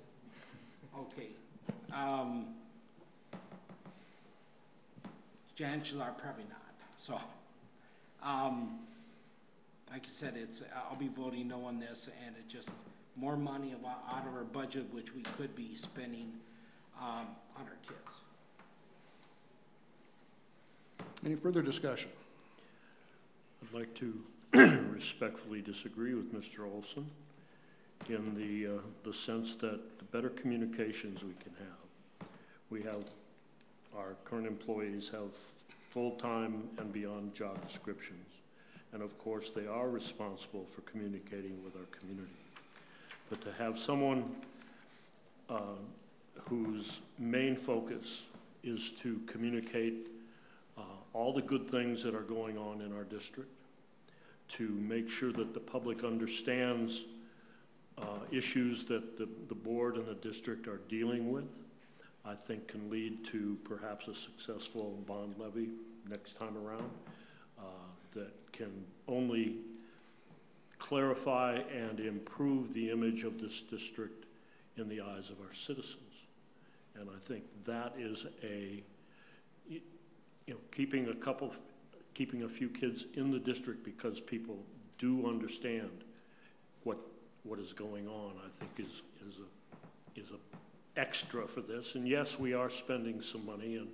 Okay. Chances are probably not. So, like I said, I'll be voting no on this, and it's just more money out of our budget, which we could be spending on our kids. Any further discussion? I'd like to respectfully disagree with Mr. Olson in the sense that the better communications we can have. Our current employees have full-time and beyond job descriptions. And of course, they are responsible for communicating with our community. But to have someone whose main focus is to communicate all the good things that are going on in our district, to make sure that the public understands issues that the board and the district are dealing with, I think can lead to perhaps a successful bond levy next time around that can only clarify and improve the image of this district in the eyes of our citizens. And I think that is keeping a few kids in the district because people do understand what is going on, I think is a extra for this. And yes, we are spending some money, and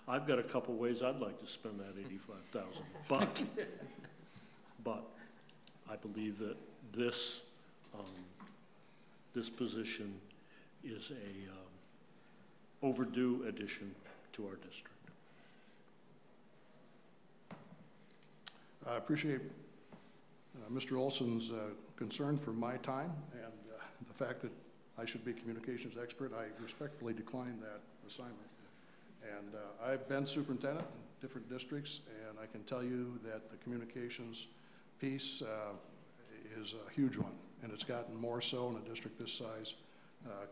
I've got a couple ways I'd like to spend that $85,000. But I believe that this this position is a overdue addition to our district. I appreciate Mr. Olson's concern for my time and the fact that I should be a communications expert. I respectfully decline that assignment. And I've been superintendent in different districts, and I can tell you that the communications piece is a huge one, and it's gotten more so in a district this size.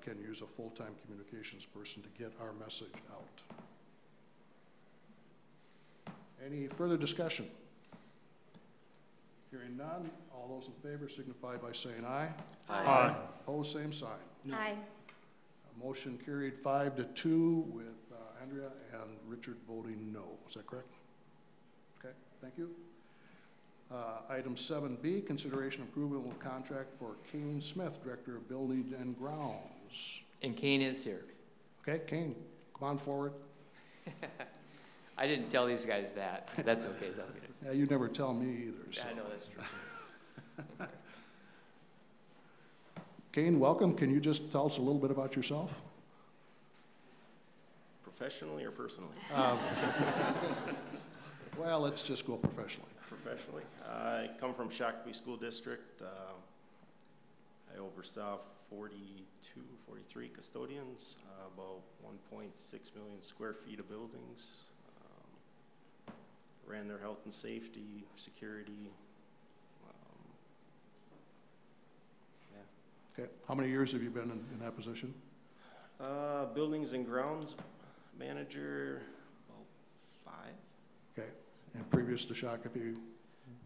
Can use a full-time communications person to get our message out. Any further discussion? Hearing none, all those in favor signify by saying aye. Aye. Opposed, same sign. Aye. Motion carried 5-2 with Andrea and Richard voting no. Is that correct? Okay, thank you. Item 7B, consideration approval of contract for Kane Smith, Director of Building and Grounds. And Kane is here. Okay, Kane, come on forward. I didn't tell these guys that. That's okay, though. Yeah, you never tell me either. So. Yeah, I know, that's true. Kane, welcome. Can you just tell us a little bit about yourself? Professionally or personally? Well, let's just go professionally. Professionally. I come from Shakopee School District. I oversaw 43 custodians, about 1.6 million square feet of buildings. Ran their health and safety, security. Yeah. Okay. How many years have you been in that position? Buildings and grounds manager, about 5. Okay. And previous to Shakopee,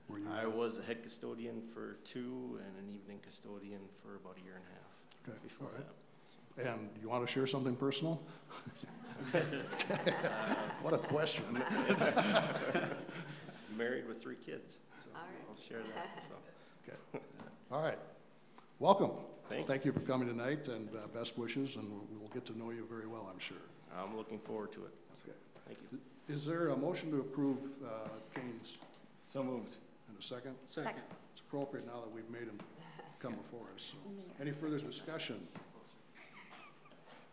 were you? I was a head custodian for 2 and an evening custodian for about 1.5 years. Okay. Before all right. that. So. And you want to share something personal? What a question. Married with 3 kids, so all right. I'll share that. So. Okay. All right. Welcome. Thank you for coming tonight, and best wishes, and we'll get to know you very well, I'm sure. I'm looking forward to it. Okay. Thank you. Is there a motion to approve Kane's? So moved. And a second? Second. It's appropriate now that we've made him come before us. So. Any further discussion?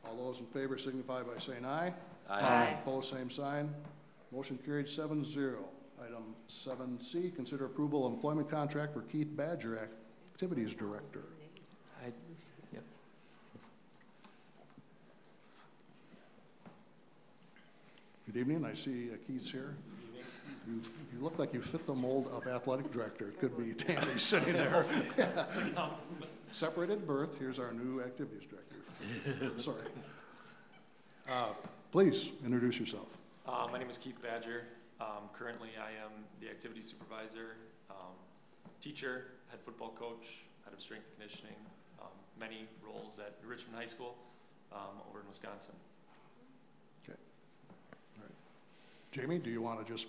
All those in favor signify by saying aye. Aye. Opposed, same sign. Motion carried 7-0. Item 7C, consider approval of employment contract for Keith Badger, Activities Director. Yep. Good evening. I see Keith's here. You look like you fit the mold of athletic director. It could be Danny sitting there. Separated birth. Here's our new activities director. Sorry. Please introduce yourself. My name is Keith Badger. Currently, I am the activity supervisor, teacher, head football coach, head of strength and conditioning, many roles at Richmond High School over in Wisconsin. Okay. All right. Jamie, do you want to just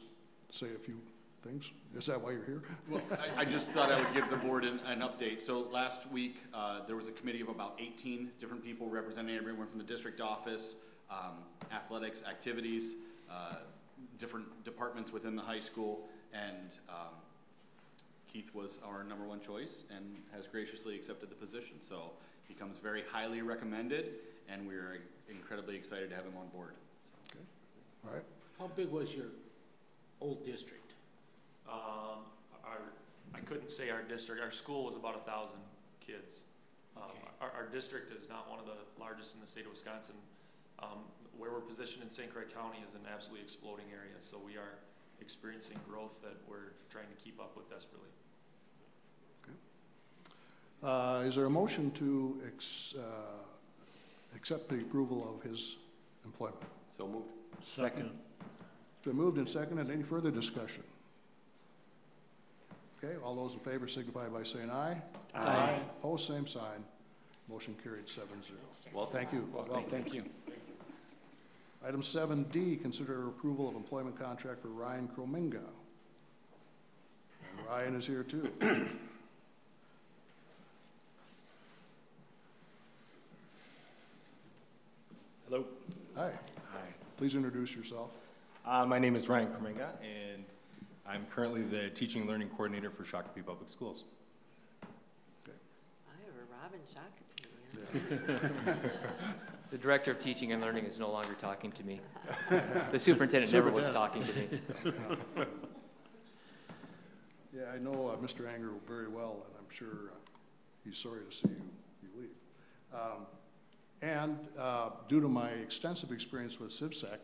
say a few things? Is that why you're here? Well, I just thought I would give the board an update. So last week, there was a committee of about 18 different people representing everyone from the district office, athletics, activities, different departments within the high school, and Keith was our #1 choice and has graciously accepted the position. So he comes very highly recommended, and we're incredibly excited to have him on board. So. Okay. All right. How big was your old district? I couldn't say our district. Our school was about 1,000 kids. Okay. Our district is not one of the largest in the state of Wisconsin. Where we're positioned in St. Croix County is an absolutely exploding area, so we are experiencing growth that we're trying to keep up with desperately. Okay. Is there a motion to accept the approval of his employment? So moved. Second. It's been moved and seconded. Any further discussion? Okay, all those in favor signify by saying aye. Aye. Opposed, same sign. Motion carried 7-0. Well, thank you. Welcome. Thank you. Item 7D, consider approval of employment contract for Ryan Krominga. And Ryan is here too. Hello. Hi. Hi. Please introduce yourself. My name is Ryan Kremenga, and I'm currently the Teaching and Learning Coordinator for Shakopee Public Schools. Okay. Robin Shakopee. The Director of Teaching and Learning is no longer talking to me. The Superintendent never was talking to me. So. Yeah, I know Mr. Anger very well, and I'm sure he's sorry to see you leave. Due to my extensive experience with CivSec,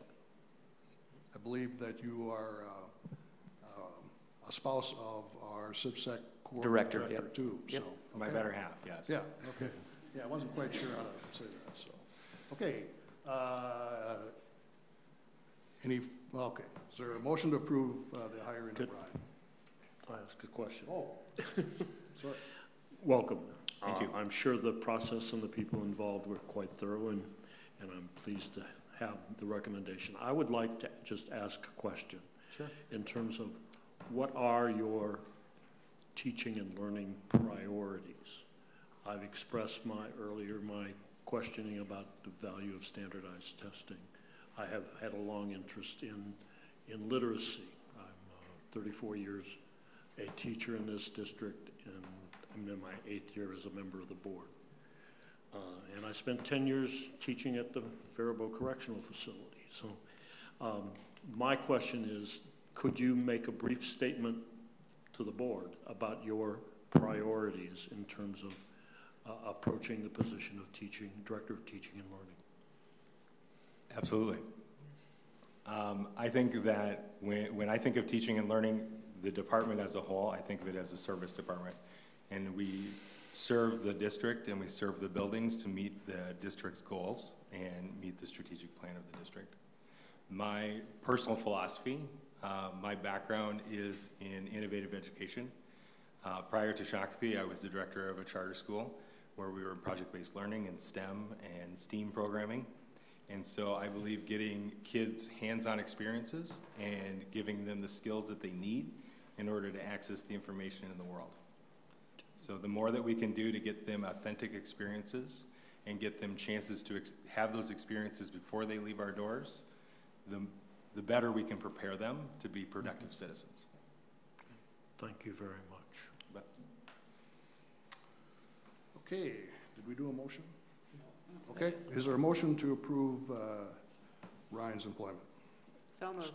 I believe that you are a spouse of our CivSec Director too. Yep. So, okay. My better half, yes. Yeah, okay. Yeah, I wasn't quite sure how to say that, so. Okay. Okay, is there a motion to approve the hiring of Ryan? I ask a question. Oh, sorry. Welcome. Thank you. I'm sure the process and the people involved were quite thorough, and I'm pleased to have the recommendation. I would like to just ask a question. Sure. In terms of what are your teaching and learning priorities? I've expressed my questioning about the value of standardized testing. I have had a long interest in literacy. I'm 34 years a teacher in this district, and I'm in my 8th year as a member of the board. And I spent 10 years teaching at the Faribault Correctional Facility. So my question is, could you make a brief statement to the board about your priorities in terms of approaching the position of Director of Teaching and Learning? Absolutely. I think that when I think of teaching and learning, the department as a whole, I think of it as a service department. And we serve the district and we serve the buildings to meet the district's goals and meet the strategic plan of the district. My personal philosophy, my background is in innovative education. Prior to Shakopee, I was the director of a charter school where we were in project-based learning and STEM and STEAM programming. And so I believe getting kids hands-on experiences and giving them the skills that they need in order to access the information in the world. So the more that we can do to get them authentic experiences and get them chances to have those experiences before they leave our doors, the better we can prepare them to be productive citizens. Thank you very much. Okay, did we do a motion? Okay, is there a motion to approve Ryan's employment? So moved.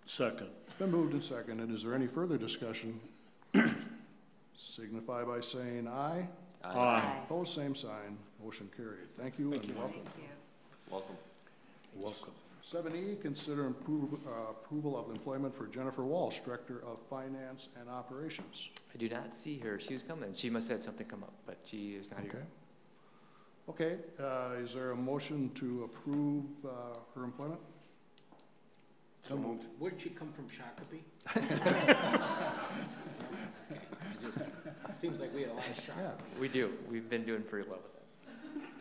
Second. It's been moved and seconded. Is there any further discussion? Signify by saying aye. Aye. Aye. Opposed, same sign. Motion carried. Thank you and welcome. Thank you. Welcome. Welcome. 7E, consider approval of employment for Jennifer Walsh, Director of Finance and Operations. I do not see her. She was coming. She must have had something come up, but she is not here. Okay, is there a motion to approve her employment? So moved. Where did she come from, Shakopee? Seems like we had a lot of Shakopee. Yeah. We do. We've been doing pretty well with that.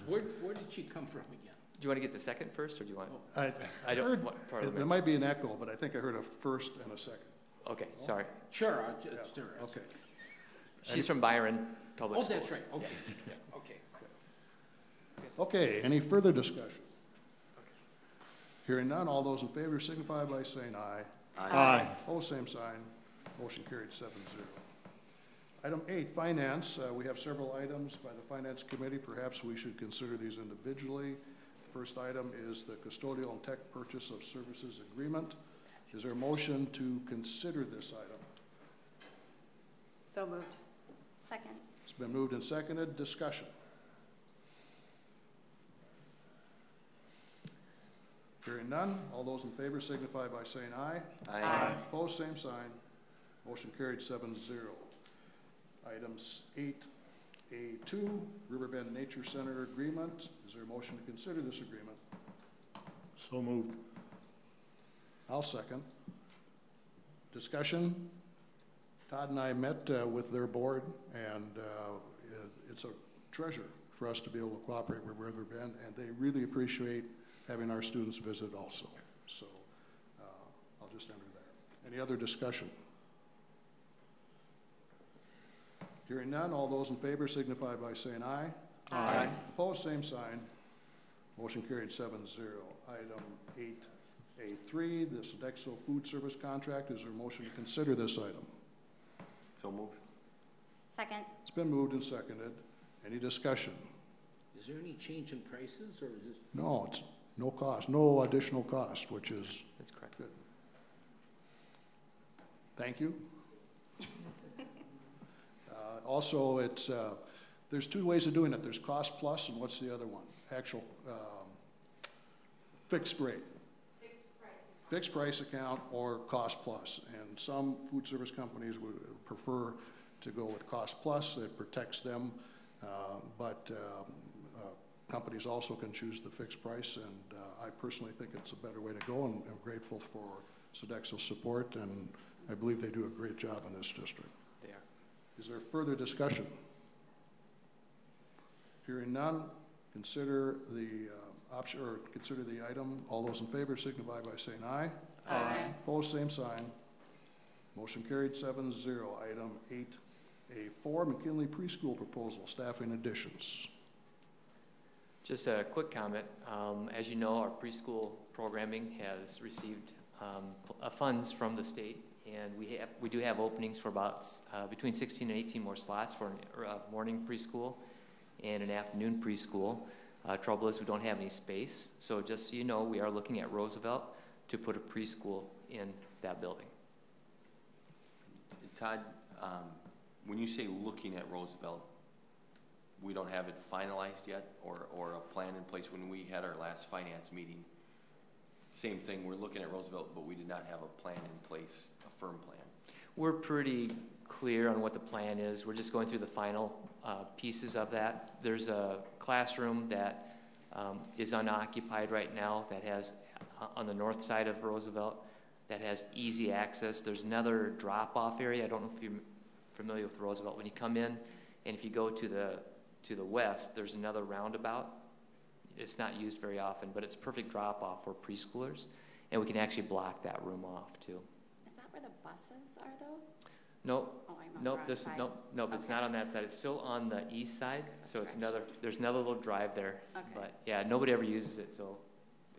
Where did she come from again? Do you want to get the second first, or do you want? I don't. heard, there might be an echo, but I think I heard a first and a second. Okay, sorry. Sure. Yeah. Okay. She's from Byron Public Schools. Oh, that's right. Okay. Yeah. Okay. Okay, any further discussion? Hearing none, all those in favor signify by saying aye. Aye. Oh, same sign. Motion carried 7-0. Item 8, finance. We have several items by the Finance Committee. Perhaps we should consider these individually. The first item is the custodial and tech purchase of services agreement. Is there a motion to consider this item? So moved. Second. It's been moved and seconded. Discussion. Hearing none, all those in favor signify by saying aye. Aye. Aye. Opposed, same sign. Motion carried 7-0. Items 8A2, Riverbend Nature Center Agreement. Is there a motion to consider this agreement? So moved. I'll second. Discussion. Todd and I met with their board, and it's a treasure for us to be able to cooperate with Riverbend, and they really appreciate having our students visit also. So I'll just enter that. Any other discussion? Hearing none, all those in favor signify by saying aye. Aye. Opposed, same sign. Motion carried 7-0. Item 8A3, the Sodexo food service contract. Is there a motion to consider this item? So moved. Second. It's been moved and seconded. Any discussion? Is there any change in prices, or is this? No, it's no cost, no additional cost, which is That's correct. good. Thank you. Also, it's, there's two ways of doing it. There's cost plus, and what's the other one? Actual fixed rate. Fixed price account or cost plus. And some food service companies would prefer to go with cost plus. It protects them, but companies also can choose the fixed price, and I personally think it's a better way to go, and I'm grateful for Sodexo's support, and I believe they do a great job in this district. They are. Is there further discussion? Hearing none, consider the option, or consider the item. All those in favor signify by saying aye. Aye. Opposed, same sign. Motion carried 7-0. Item 8A4, McKinley Preschool Proposal, staffing additions. Just a quick comment. As you know, our preschool programming has received funds from the state, and we do have openings for about between 16 and 18 more slots for a morning preschool and an afternoon preschool. Trouble is we don't have any space, so just so you know, we are looking at Roosevelt to put a preschool in that building. Todd, when you say looking at Roosevelt, we don't have it finalized yet, or a plan in place? When we had our last finance meeting, same thing, we're looking at Roosevelt, but we did not have a plan in place, a firm plan. We're pretty clear on what the plan is. We're just going through the final pieces of that. There's a classroom that is unoccupied right now that has, on the north side of Roosevelt, that has easy access. There's another drop-off area. I don't know if you're familiar with Roosevelt. When you come in, and if you go to the west, there's another roundabout. It's not used very often, but it's perfect drop-off for preschoolers, and we can actually block that room off too. Is that where the buses are, though? Nope. Oh, I'm on Nope, the wrong side. nope, Okay. It's not on that side. It's still on the east side, so it's there's another little drive there. Okay. But yeah, nobody ever uses it, so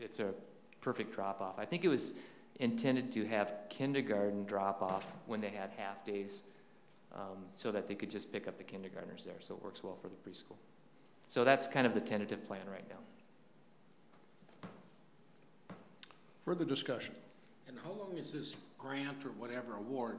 it's a perfect drop-off. I think it was intended to have kindergarten drop-off when they had half days, so that they could just pick up the kindergartners there, so it works well for the preschool. So that's kind of the tentative plan right now. Further discussion? And how long is this grant or whatever award?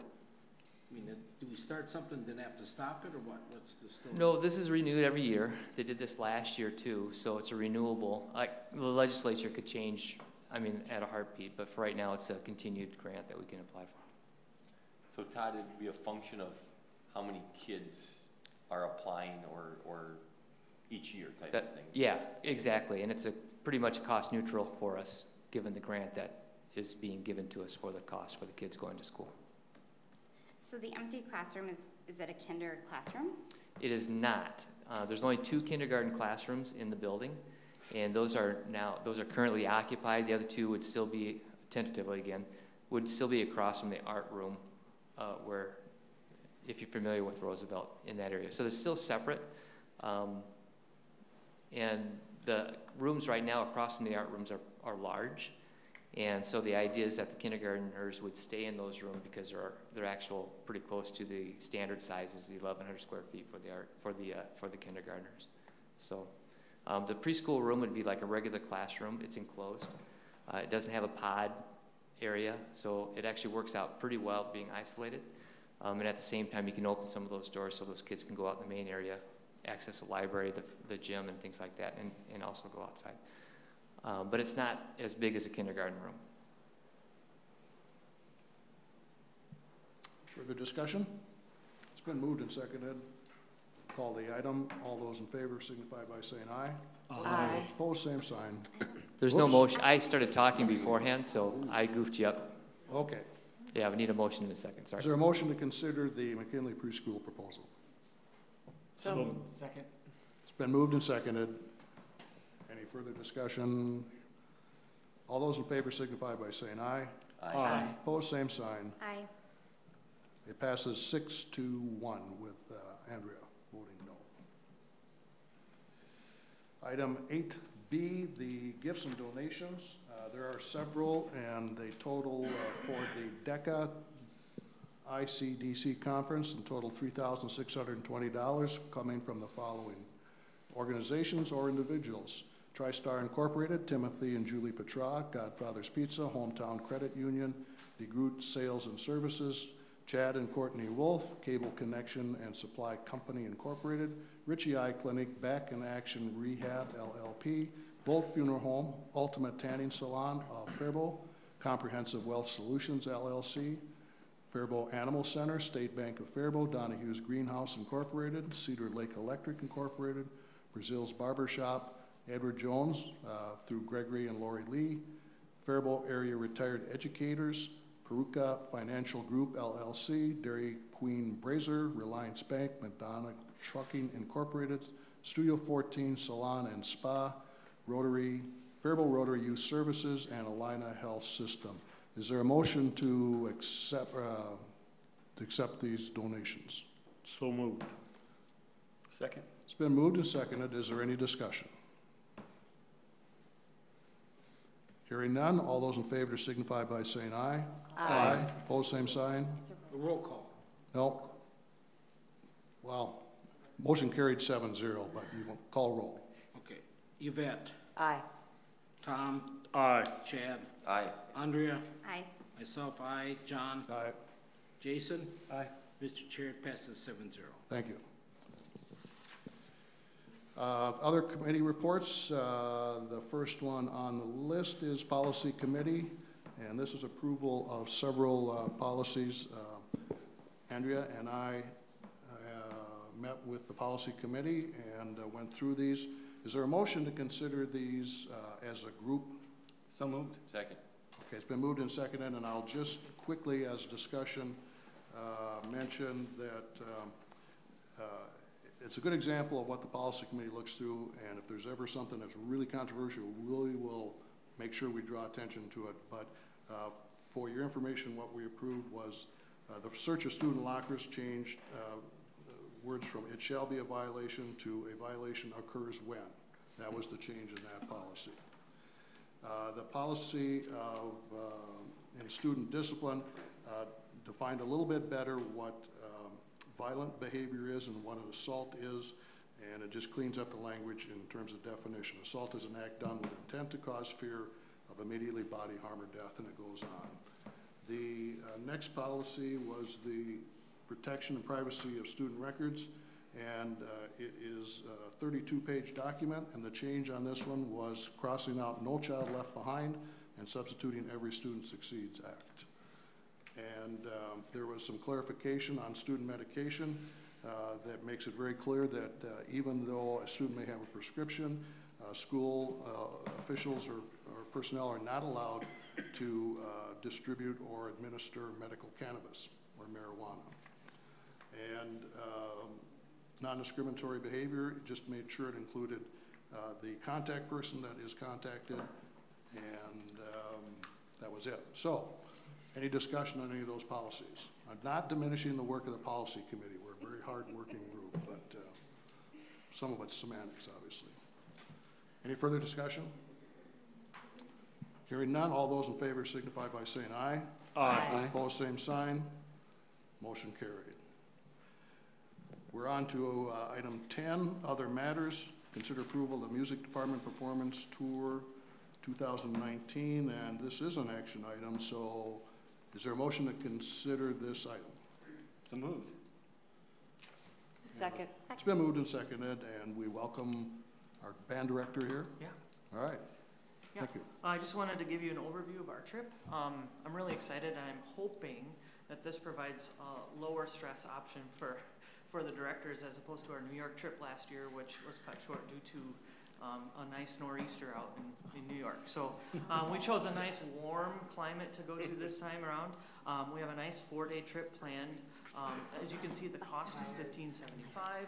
I mean, do we start something, then have to stop it, or what? What's the story? No, this is renewed every year. They did this last year too, so it's a renewable. Like, the legislature could change, I mean, at a heartbeat, but for right now, it's a continued grant that we can apply for. So Todd, it'd be a function of how many kids are applying or each year type of thing? Yeah, exactly, and it's a pretty much cost neutral for us, given the grant that is being given to us for the cost for the kids going to school. So the empty classroom, is it a kinder classroom? It is not. There's only 2 kindergarten classrooms in the building, and those are currently occupied. The other 2 would still be, tentatively again, would still be across from the art room, where, if you're familiar with Roosevelt, in that area. So they're still separate, and the rooms right now across from the art rooms are large. And so the idea is that the kindergartners would stay in those rooms because they're actual pretty close to the standard sizes, the 1,100 square feet for the kindergartners. So the preschool room would be like a regular classroom. It's enclosed. It doesn't have a pod area, so it actually works out pretty well being isolated. And at the same time, you can open some of those doors so those kids can go out in the main area, access the library, the gym, and things like that, and also go outside. But it's not as big as a kindergarten room. Further discussion? It's been moved and seconded. Call the item. All those in favor signify by saying aye. Aye. Opposed, same sign. There's no motion. I started talking beforehand, so I goofed you up. Okay. Yeah, we need a motion in a second, sorry. Is there a motion to consider the McKinley Preschool proposal? So, second. It's been moved and seconded. Any further discussion? All those in favor signify by saying aye. Opposed, same sign. Aye. It passes 6-1 with Andrea voting no. Item 8B, the gifts and donations. There are several, and they total for the DECA ICDC conference and total $3,620 coming from the following organizations or individuals: TriStar Incorporated, Timothy and Julie Petra; Godfather's Pizza, Hometown Credit Union; DeGroot Sales and Services; Chad and Courtney Wolf, Cable Connection and Supply Company Incorporated; Ritchie Eye Clinic, Back in Action Rehab LLP; Bolt Funeral Home, Ultimate Tanning Salon of Faribault; Comprehensive Wealth Solutions LLC; Faribault Animal Center, State Bank of Faribault; Donahue's Greenhouse Incorporated; Cedar Lake Electric Incorporated; Brazil's Barber Shop; Edward Jones through Gregory and Lori Lee; Faribault Area Retired Educators; Peruca Financial Group LLC; Dairy Queen Brazier; Reliance Bank; McDonough Trucking Incorporated; Studio 14 Salon and Spa; Faribault Rotary Youth Services, and Alina Health System. Is there a motion to accept these donations? So moved. Second. It's been moved and seconded. Is there any discussion? Hearing none, all those in favor signify by saying aye. Aye. Opposed, same sign. A roll call. No. Well, motion carried 7-0, but you will call roll. Okay. Yvette. Aye. Tom. Aye. Chad. Aye. Andrea. Aye. Myself, aye. John. Aye. Jason. Aye. Mr. Chair, it passes 7-0. Thank you. Other committee reports. The first one on the list is Policy Committee, and this is approval of several policies. Andrea and I met with the Policy Committee and went through these. Is there a motion to consider these as a group? So moved. Second. Okay, it's been moved and seconded, and I'll just quickly, as discussion, mention that it's a good example of what the Policy Committee looks through, and if there's ever something that's really controversial, we will make sure we draw attention to it. But for your information, what we approved was the search of student lockers changed words from "it shall be a violation" to "a violation occurs when." That was the change in that policy. The policy of in student discipline defined a little bit better what violent behavior is and what an assault is, and it just cleans up the language in terms of definition. Assault is an act done with intent to cause fear of immediately bodily harm or death, and it goes on. The next policy was the protection and privacy of student records, and it is a 32-page document, and the change on this one was crossing out "No Child Left Behind" and substituting "Every Student Succeeds Act." And there was some clarification on student medication that makes it very clear that even though a student may have a prescription, school officials or personnel are not allowed to distribute or administer medical cannabis or marijuana. And non-discriminatory behavior, just made sure it included the contact person that is contacted, and that was it. So, any discussion on any of those policies? I'm not diminishing the work of the Policy Committee. We're a very hard-working group, but some of it's semantics, obviously. Any further discussion? Hearing none, all those in favor signify by saying aye. Aye. Opposed, same sign. Motion carried. We're on to item 10, other matters. Consider approval of the Music Department Performance Tour 2019, and this is an action item, so is there a motion to consider this item? So moved. Second. It's been moved and seconded, and we welcome our band director here. Yeah. All right. Yeah. Thank you. I just wanted to give you an overview of our trip. I'm really excited, and I'm hoping that this provides a lower stress option for the directors as opposed to our New York trip last year, which was cut short due to a nice nor'easter out in New York. So we chose a nice warm climate to go to this time around. We have a nice 4-day trip planned. As you can see, the cost is $15.75.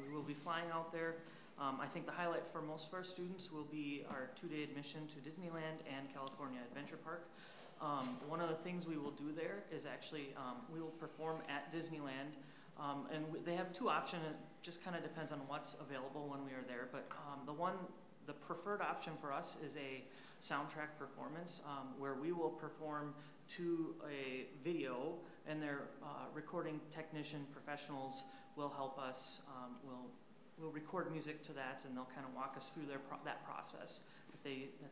We will be flying out there. I think the highlight for most of our students will be our 2-day admission to Disneyland and California Adventure Park. One of the things we will do there is actually we will perform at Disneyland They have two options. It just kind of depends on what's available when we are there. But the preferred option for us is a soundtrack performance where we will perform to a video, and their recording technician professionals will help us. We'll record music to that, and they'll kind of walk us through that process that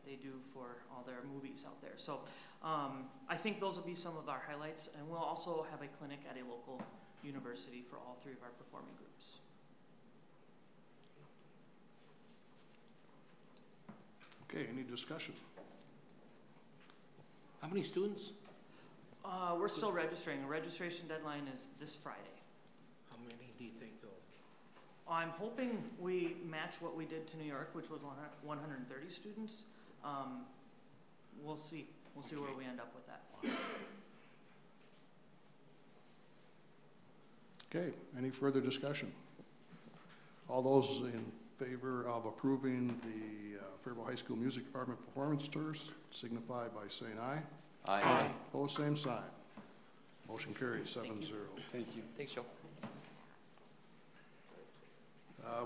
they do for all their movies out there. So I think those will be some of our highlights, and we'll also have a clinic at a local university for all three of our performing groups. Okay, any discussion? How many students? We're still registering. The registration deadline is this Friday. How many do you think though? I'm hoping we match what we did to New York, which was 130 students. We'll see. We'll see where we end up with that. Okay, any further discussion? All those in favor of approving the Faribault High School Music Department performance tours signify by saying aye. Aye. Aye. Opposed, same sign. Motion carries 7-0. Thank you. Thanks, Joe.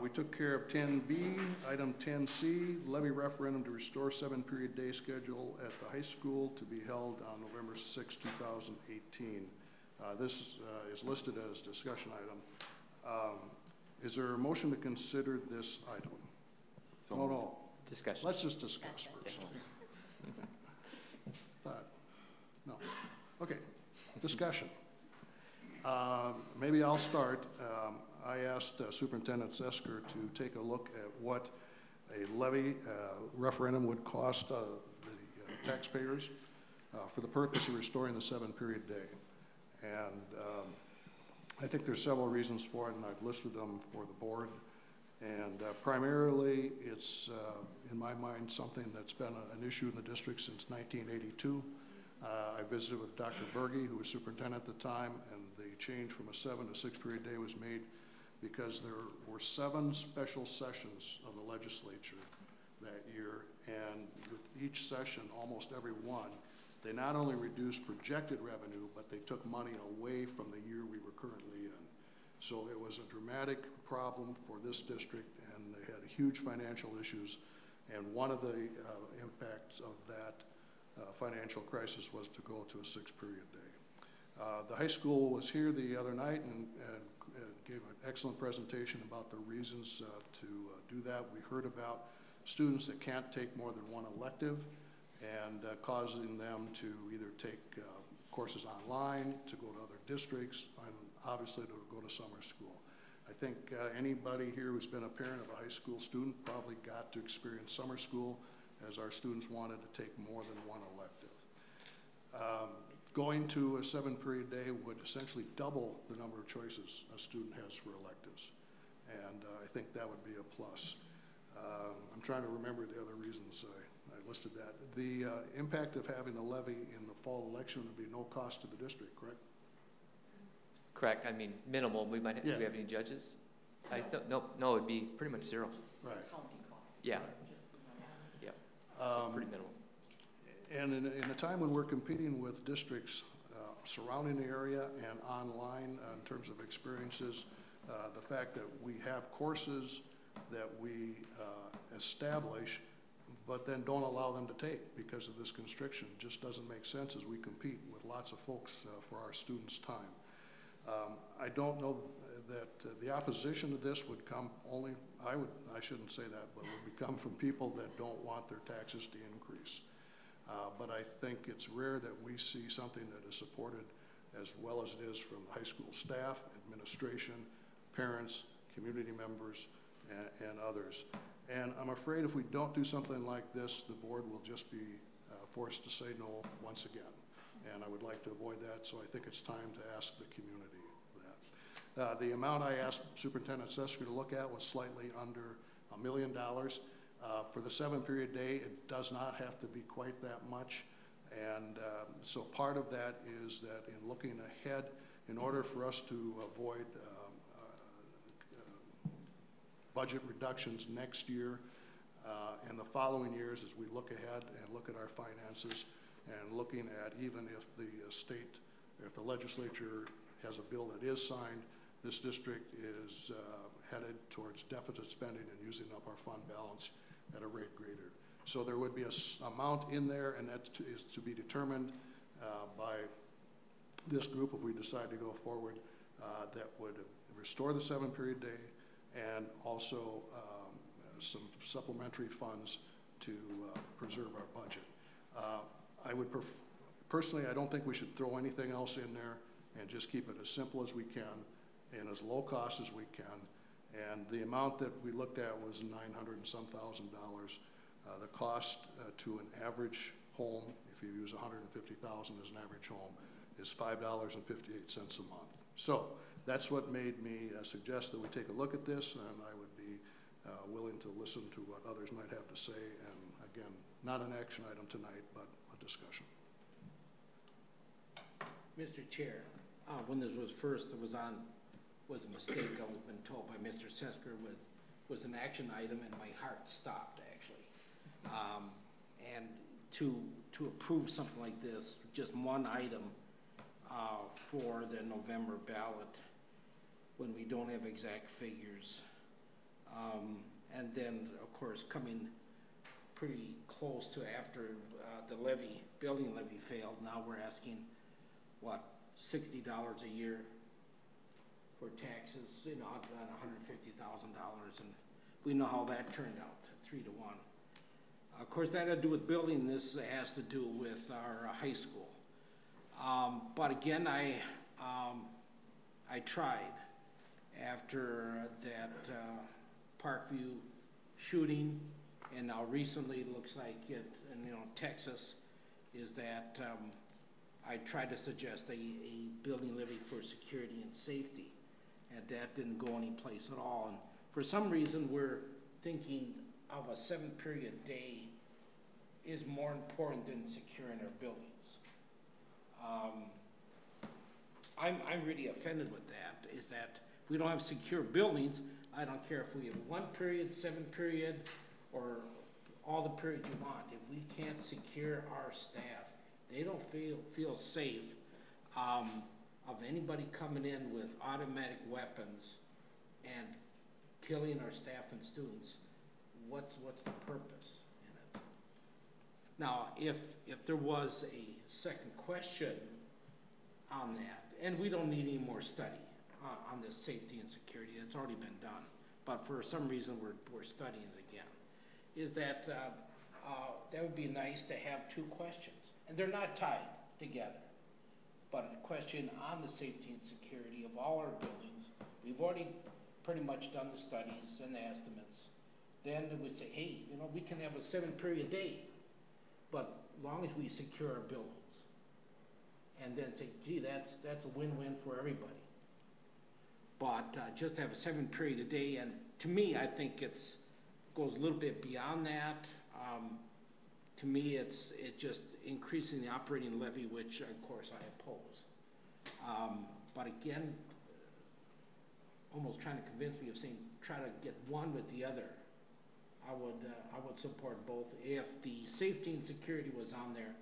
We took care of 10B. Item 10C, levy referendum to restore 7-period day schedule at the high school to be held on November 6, 2018. This is listed as discussion item. Is there a motion to consider this item? So No. Discussion. Let's just discuss first. No. Okay. Discussion. Maybe I'll start. I asked Superintendent Zesker to take a look at what a levy referendum would cost the taxpayers for the purpose of restoring the 7-period day. And I think there's several reasons for it, and I've listed them for the board. And primarily, it's, in my mind, something that's been an issue in the district since 1982. I visited with Dr. Berge, who was superintendent at the time, and the change from a 7 to 6-period day was made because there were 7 special sessions of the legislature that year, and with each session, almost every one, they not only reduced projected revenue, but they took money away from the year we were currently in. So it was a dramatic problem for this district, and they had huge financial issues, and one of the impacts of that financial crisis was to go to a 6-period day. The high school was here the other night and gave an excellent presentation about the reasons to do that. We heard about students that can't take more than one elective and causing them to either take courses online, to go to other districts, and obviously to go to summer school. I think anybody here who's been a parent of a high school student probably got to experience summer school as our students wanted to take more than one elective. Going to a 7-period day would essentially double the number of choices a student has for electives, and I think that would be a plus. I'm trying to remember the other reasons I listed that. The impact of having a levy in the fall election would be no cost to the district, correct? Correct. I mean, minimal. We might have, do we have any judges? No, it'd be pretty much zero. Right. Yeah. Right. Yep. So pretty minimal. And in a time when we're competing with districts surrounding the area and online in terms of experiences, the fact that we have courses that we establish but then don't allow them to take because of this constriction just doesn't make sense as we compete with lots of folks for our students' time. I don't know that the opposition to this would come only, I shouldn't say that, but would come from people that don't want their taxes to increase. But I think it's rare that we see something that is supported as well as it is from the high school staff, administration, parents, community members, and others. And I'm afraid if we don't do something like this, the board will just be forced to say no once again. And I would like to avoid that, so I think it's time to ask the community that. The amount I asked Superintendent Zesker to look at was slightly under $1 million. For the 7-period day, it does not have to be quite that much. And so part of that is that in looking ahead, in order for us to avoid budget reductions next year and the following years as we look ahead and look at our finances and looking at even if the state, if the legislature has a bill that is signed, this district is headed towards deficit spending and using up our fund balance at a rate greater. So there would be an amount in there, and that is to be determined by this group if we decide to go forward, that would restore the 7-period day and also some supplementary funds to preserve our budget. I would personally, I don't think we should throw anything else in there and just keep it as simple as we can and as low cost as we can. And the amount that we looked at was $900 and some thousand. The cost to an average home, if you use $150,000 as an average home, is $5.58 a month. So that's what made me suggest that we take a look at this, and I would be willing to listen to what others might have to say. And again, not an action item tonight, but a discussion. Mr. Chair, when this was first, it was a mistake. I was been told by Mr. Sesker was an action item, and my heart stopped actually. And to approve something like this, just one item for the November ballot, when we don't have exact figures, and then of course coming pretty close to after the building levy failed. Now we're asking, what, $60 a year for taxes, you know, on $150,000, and we know how that turned out, 3 to 1. Of course, that had to do with building. This has to do with our high school. But again, I tried after that Parkview shooting, and now recently it looks like it, in Texas, is that I tried to suggest a building levy for security and safety, and that didn't go any place at all. And for some reason, we're thinking of a 7-period day is more important than securing our buildings. I'm really offended with that, is that if we don't have secure buildings, I don't care if we have 1 period, 7-period, or all the periods you want. If we can't secure our staff, they don't feel safe of anybody coming in with automatic weapons and killing our staff and students. What's the purpose in it? Now, if there was a second question on that, and we don't need any more study on this safety and security, it's already been done, but for some reason we're studying it again, is that that would be nice to have 2 questions, and they're not tied together, but a question on the safety and security of all our buildings. We've already pretty much done the studies and the estimates. Then it would say, hey, we can have a 7-period day, but as long as we secure our buildings. And then say, gee, that's a win-win for everybody. But just to have a 7-period a day, and to me, I think it goes a little bit beyond that. To me, it's just increasing the operating levy, which of course I oppose. But again, almost trying to convince me of saying, try to get one with the other. I would support both if the safety and security was on there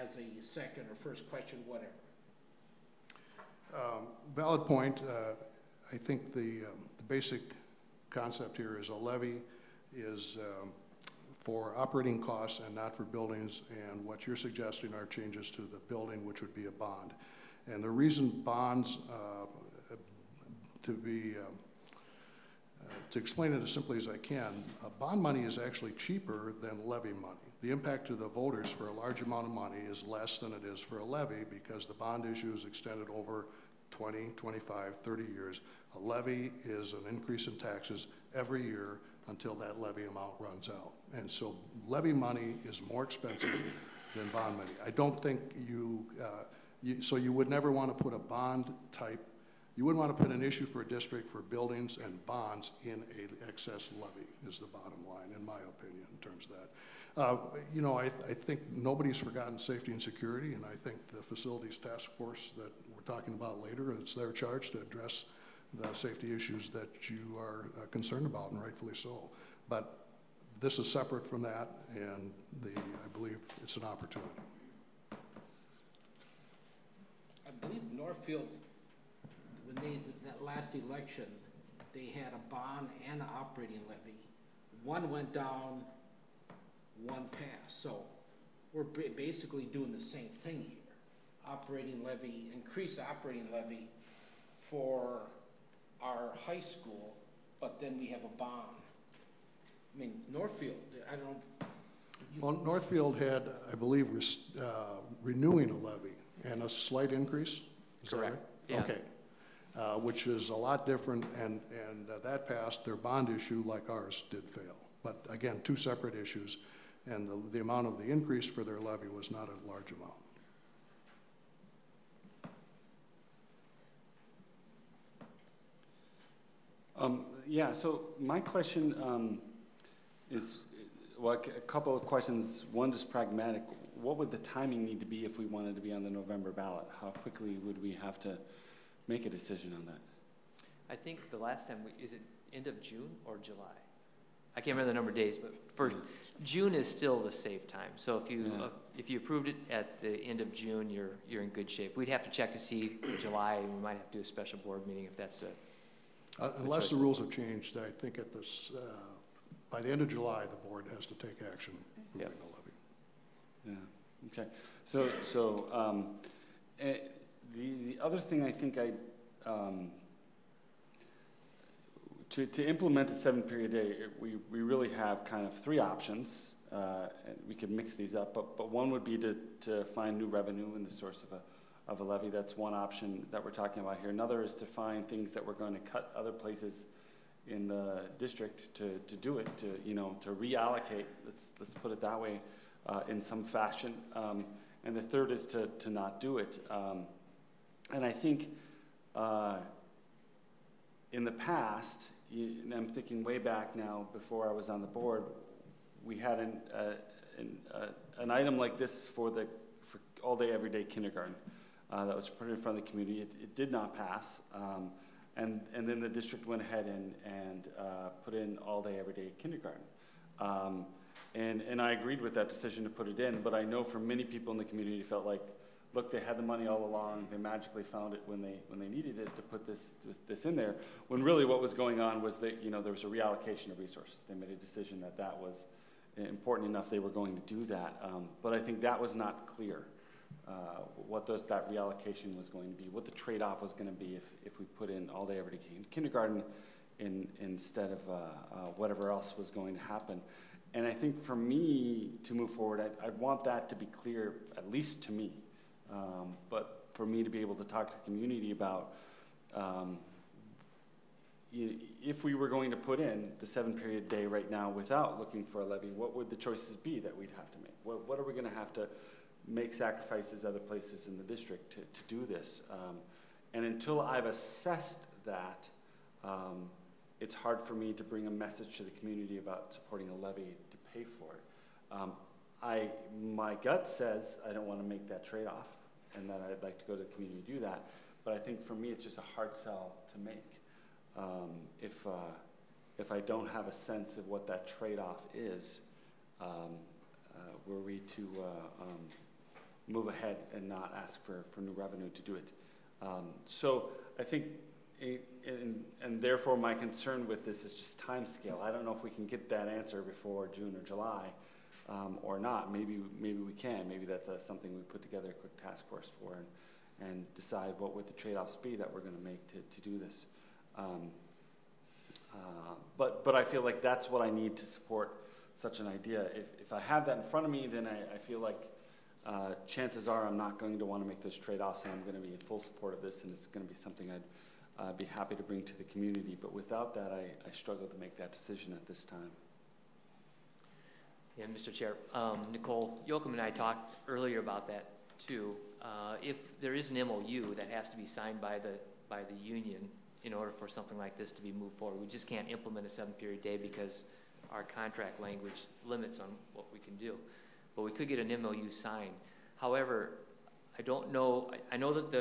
as a second or first question, whatever. Valid point. I think the basic concept here is a levy is for operating costs and not for buildings, and what you're suggesting are changes to the building, which would be a bond. And the reason bonds, to explain it as simply as I can, bond money is actually cheaper than levy money. The impact to the voters for a large amount of money is less than it is for a levy because the bond issue is extended over 20, 25, 30 years. A levy is an increase in taxes every year until that levy amount runs out. And so levy money is more expensive than bond money. I don't think so you would never want to put a bond type, you wouldn't want to put an issue for a district for buildings and bonds in an excess levy is the bottom line, in my opinion, in terms of that. I think nobody's forgotten safety and security, and I think the facilities task force that we're talking about later, it's their charge to address the safety issues that you are concerned about, and rightfully so. But this is separate from that, and I believe it's an opportunity. I believe Northfield, when that last election, they had a bond and an operating levy. One went down, one passed. So we're basically doing the same thing here. Operating levy, increase operating levy for our high school, but then we have a bond. I mean, Northfield, I don't know. Well, Northfield had, I believe, renewing a levy and a slight increase. Is Correct. That right? Yeah. Okay. Which is a lot different, and that passed. Their bond issue, like ours, did fail. But again, two separate issues, and the amount of the increase for their levy was not a large amount. Yeah, so my question is, well, a couple of questions. One, just pragmatic. What would the timing need to be if we wanted to be on the November ballot? How quickly would we have to make a decision on that? I think the last time, is it end of June or July? I can't remember the number of days, but for June is still the safe time. So if you approved it at the end of June, you're in good shape. We'd have to check to see July, and we might have to do a special board meeting if that's unless the rules have changed, I think at this, by the end of July, the board has to take action approving the levy. Yeah. Okay. So the other thing I think to implement a 7-period day, we really have kind of 3 options. And we could mix these up, but one would be to find new revenue in the source of a levy. That's one option that we're talking about here. Another is to find things that we're going to cut other places in the district to do it, to reallocate, let's put it that way, in some fashion. And the third is to not do it. And I think in the past, and I'm thinking way back now before I was on the board, we had an item like this for all day, everyday kindergarten that was put in front of the community. It did not pass. And then the district went ahead and put in all day, everyday kindergarten. And I agreed with that decision to put it in, but I know for many people in the community felt like, look, they had the money all along, they magically found it when they needed it to put this in there, when really what was going on was that, there was a reallocation of resources. They made a decision that was important enough they were going to do that. But I think that was not clear, what that reallocation was going to be, what the trade-off was going to be if we put in all day, every day kindergarten instead of whatever else was going to happen. And I think for me to move forward, I'd want that to be clear, at least to me. But for me to be able to talk to the community about if we were going to put in the 7-period day right now without looking for a levy, what would the choices be that we'd have to make? What are we going to have to make sacrifices other places in the district to do this? And until I've assessed that, it's hard for me to bring a message to the community about supporting a levy to pay for it. My gut says I don't want to make that trade-off and that I'd like to go to the community to do that. But I think for me it's just a hard sell to make if I don't have a sense of what that trade-off is, were we to move ahead and not ask for new revenue to do it. So I think, and therefore my concern with this is just time scale. I don't know if we can get that answer before June or July. Or not. Maybe we can. Maybe that's something we put together a quick task force for and decide what would the trade-offs be that we're going to make to do this. But I feel like that's what I need to support such an idea. If I have that in front of me, then I feel like chances are I'm not going to want to make those trade-offs, and I'm going to be in full support of this, and it's going to be something I'd be happy to bring to the community. But without that, I struggle to make that decision at this time. Yeah, Mr. Chair, Nicole Yoakum and I talked earlier about that too. If there is an MOU that has to be signed by the union in order for something like this to be moved forward, we just can't implement a 7-period day because our contract language limits on what we can do. But we could get an MOU signed. However, I don't know. I know that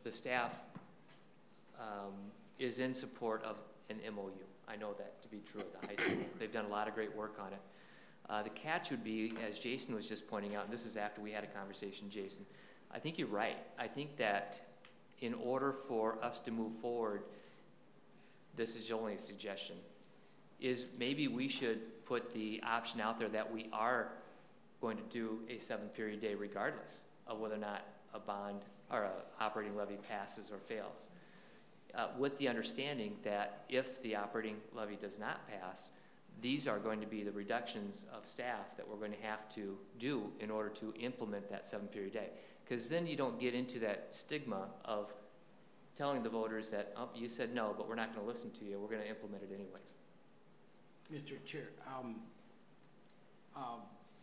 the staff is in support of an MOU. I know that to be true at the high school. They've done a lot of great work on it. The catch would be, as Jason was just pointing out, and this is after we had a conversation, Jason, I think you're right. I think that in order for us to move forward, this is only a suggestion, is maybe we should put the option out there that we are going to do a 7-period day regardless of whether or not a bond or a operating levy passes or fails. With the understanding that if the operating levy does not pass, these are going to be the reductions of staff that we're going to have to do in order to implement that 7-period day. Because then you don't get into that stigma of telling the voters that, oh, you said no, but we're not going to listen to you. We're going to implement it anyways. Mr. Chair,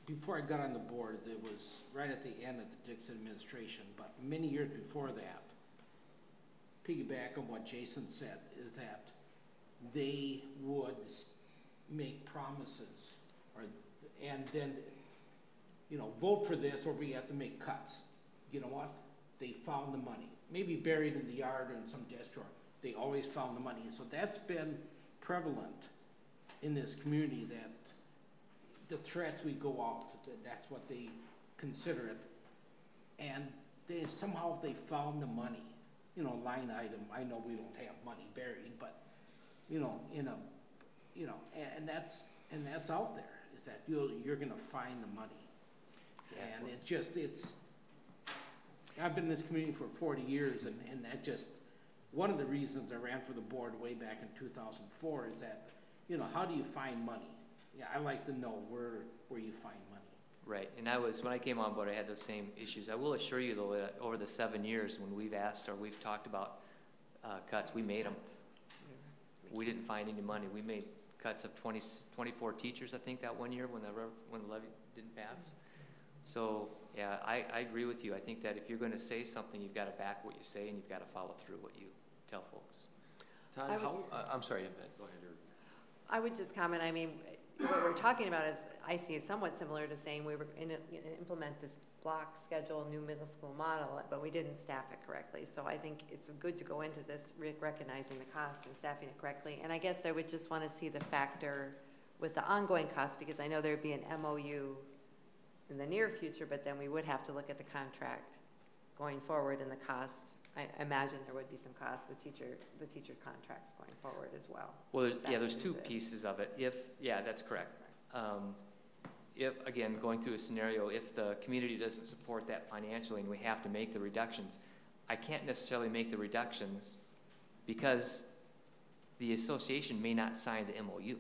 before I got on the board, it was right at the end of the Dixon administration, but many years before that, piggyback on what Jason said, is that they would make promises and then, vote for this or we have to make cuts. You know what? They found the money. Maybe buried in the yard or in some desk drawer. They always found the money. So that's been prevalent in this community, that the threats we go out, that's what they consider it. And they somehow they found the money, line item. I know we don't have money buried, but and that's out there, is that you're gonna find the money. And I've been in this community for 40 years, and that just, one of the reasons I ran for the board way back in 2004 is that, how do you find money? Yeah, I like to know where you find money. Right, and when I came on board, I had those same issues. I will assure you, though, that over the 7 years when we've asked or we've talked about cuts, we made them. We didn't find any money. We made cuts of 24 teachers, I think, that one year when the levy didn't pass. So, yeah, I agree with you. I think that if you're going to say something, you've got to back what you say and you've got to follow through what you tell folks. Todd, I'm sorry, Yvette, go ahead. I would just comment, what we're talking about is, I see is somewhat similar to saying we were going to implement this block schedule, new middle school model, but we didn't staff it correctly. So I think it's good to go into this recognizing the cost and staffing it correctly. And I guess I would just want to see the factor with the ongoing costs, because I know there'd be an MOU in the near future, but then we would have to look at the contract going forward and the cost. I imagine there would be some cost with the teacher contracts going forward as well. Well, there's two pieces of it. That's correct. If, again, going through a scenario, if the community doesn't support that financially and we have to make the reductions, I can't necessarily make the reductions because the association may not sign the MOU.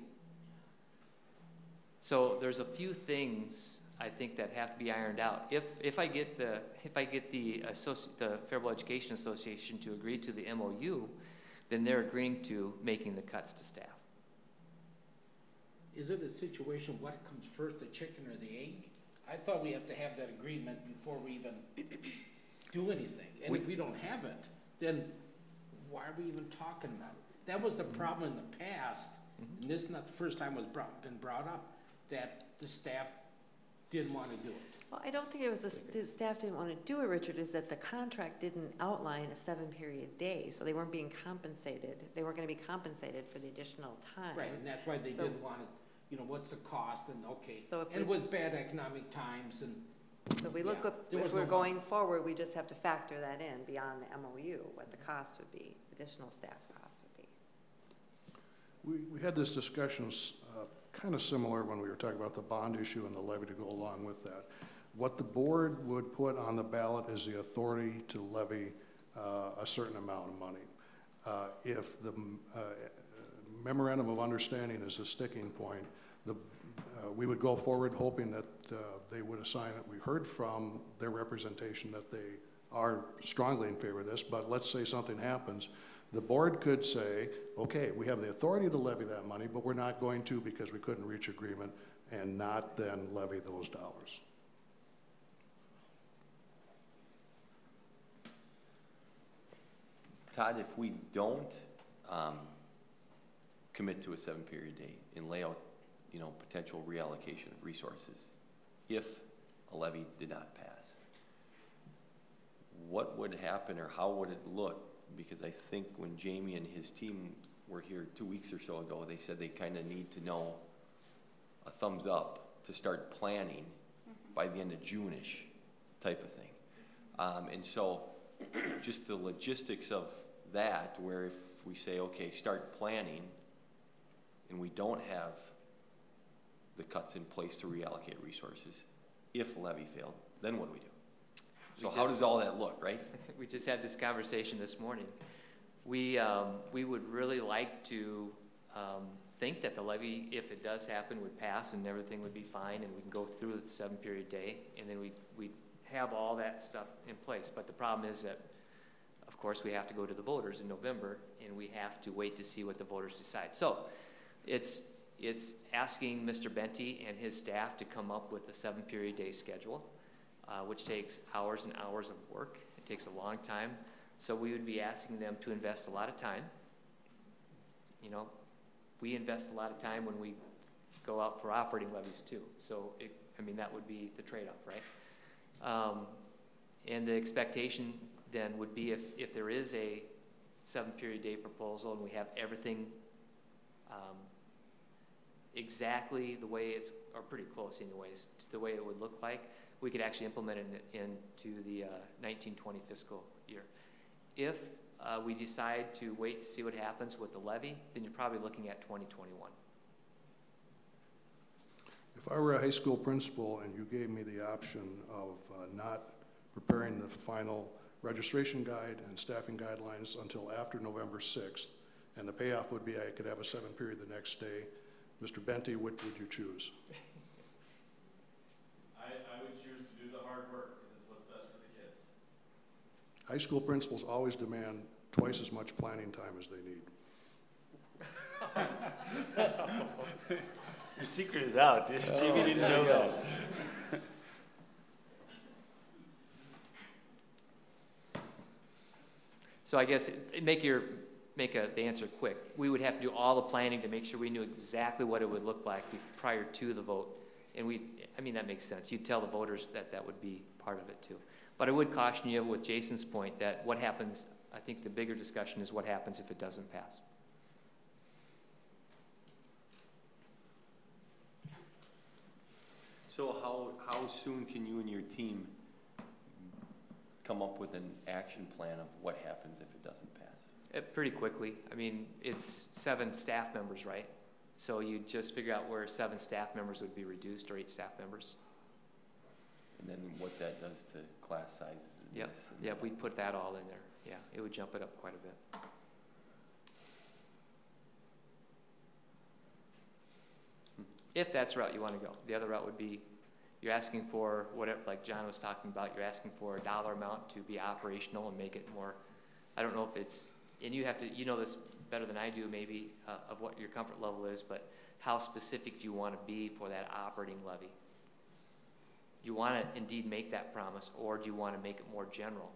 So there's a few things I think that have to be ironed out. If I get the Faribault Education Association to agree to the MOU, then they're agreeing to making the cuts to staff. Is it a situation, what comes first, the chicken or the egg? I thought we have to have that agreement before we even do anything. And if we don't have it, then why are we even talking about it? That was the problem in the past, and this is not the first time it's been brought up, that the staff didn't want to do it. Well, I don't think it was the staff didn't want to do it, Richard, is that the contract didn't outline a 7-period day, so they weren't being compensated. They weren't going to be compensated for the additional time. Right, and that's why they didn't want it, what's the cost, and and with bad economic times, and so we look up, if we're going forward, we just have to factor that in beyond the MOU, what the cost would be, additional staff costs would be. We had this discussion kind of similar when we were talking about the bond issue and the levy to go along with that. What the board would put on the ballot is the authority to levy a certain amount of money. If the memorandum of understanding is a sticking point, we would go forward hoping that they would assign it. We heard from their representation that they are strongly in favor of this, but let's say something happens. The board could say, okay, we have the authority to levy that money, but we're not going to because we couldn't reach agreement, and not then levy those dollars. Todd, if we don't commit to a 7-period day and lay out, potential reallocation of resources, if a levy did not pass, what would happen or how would it look? Because I think when Jamie and his team were here 2 weeks or so ago, they said they kind of need to know a thumbs up to start planning by the end of June-ish type of thing. And so just the logistics of that, where if we say, okay, start planning, and we don't have the cuts in place to reallocate resources, if levy failed, then what do we do? So how does all that look, right? We just had this conversation this morning. We would really like to think that the levy, if it does happen, would pass and everything would be fine and we can go through the 7-period day and then we'd have all that stuff in place. But the problem is that, of course, we have to go to the voters in November and we have to wait to see what the voters decide. So it's asking Mr. Benty and his staff to come up with a 7-period day schedule, which takes hours and hours of work. It takes a long time. So we would be asking them to invest a lot of time. You know, we invest a lot of time when we go out for operating levies too. So, I mean, that would be the trade-off, right? And the expectation then would be if there is a 7-period day proposal and we have everything exactly the way it's, or pretty close anyways, to the way it would look like, we could actually implement it into the 1920 fiscal year. If we decide to wait to see what happens with the levy, then you're probably looking at 2021. If I were a high school principal and you gave me the option of not preparing the final registration guide and staffing guidelines until after November 6th, and the payoff would be I could have a 7-period the next day, Mr. Benty, what would you choose? I would choose to do the hard work because it's what's best for the kids. High school principals always demand twice as much planning time as they need. Your secret is out. Jamie didn't know that. So I guess make the answer quick. We would have to do all the planning to make sure we knew exactly what it would look like prior to the vote. And I mean, that makes sense. You'd tell the voters that would be part of it too. But I would caution you with Jason's point that what happens, I think the bigger discussion is what happens if it doesn't pass. So how soon can you and your team come up with an action plan of what happens if it doesn't pass? Pretty quickly. I mean, it's 7 staff members, right? So you just figure out where 7 staff members would be reduced or 8 staff members. And then what that does to class sizes. Yep, we'd put that all in there. Yeah, it would jump it up quite a bit. If that's the route you want to go. The other route would be you're asking for whatever, like John was talking about, you're asking for a dollar amount to be operational and make it more, I don't know if it's, and you have to, you know this better than I do maybe, of what your comfort level is, but how specific do you want to be for that operating levy? Do you want to indeed make that promise, or do you want to make it more general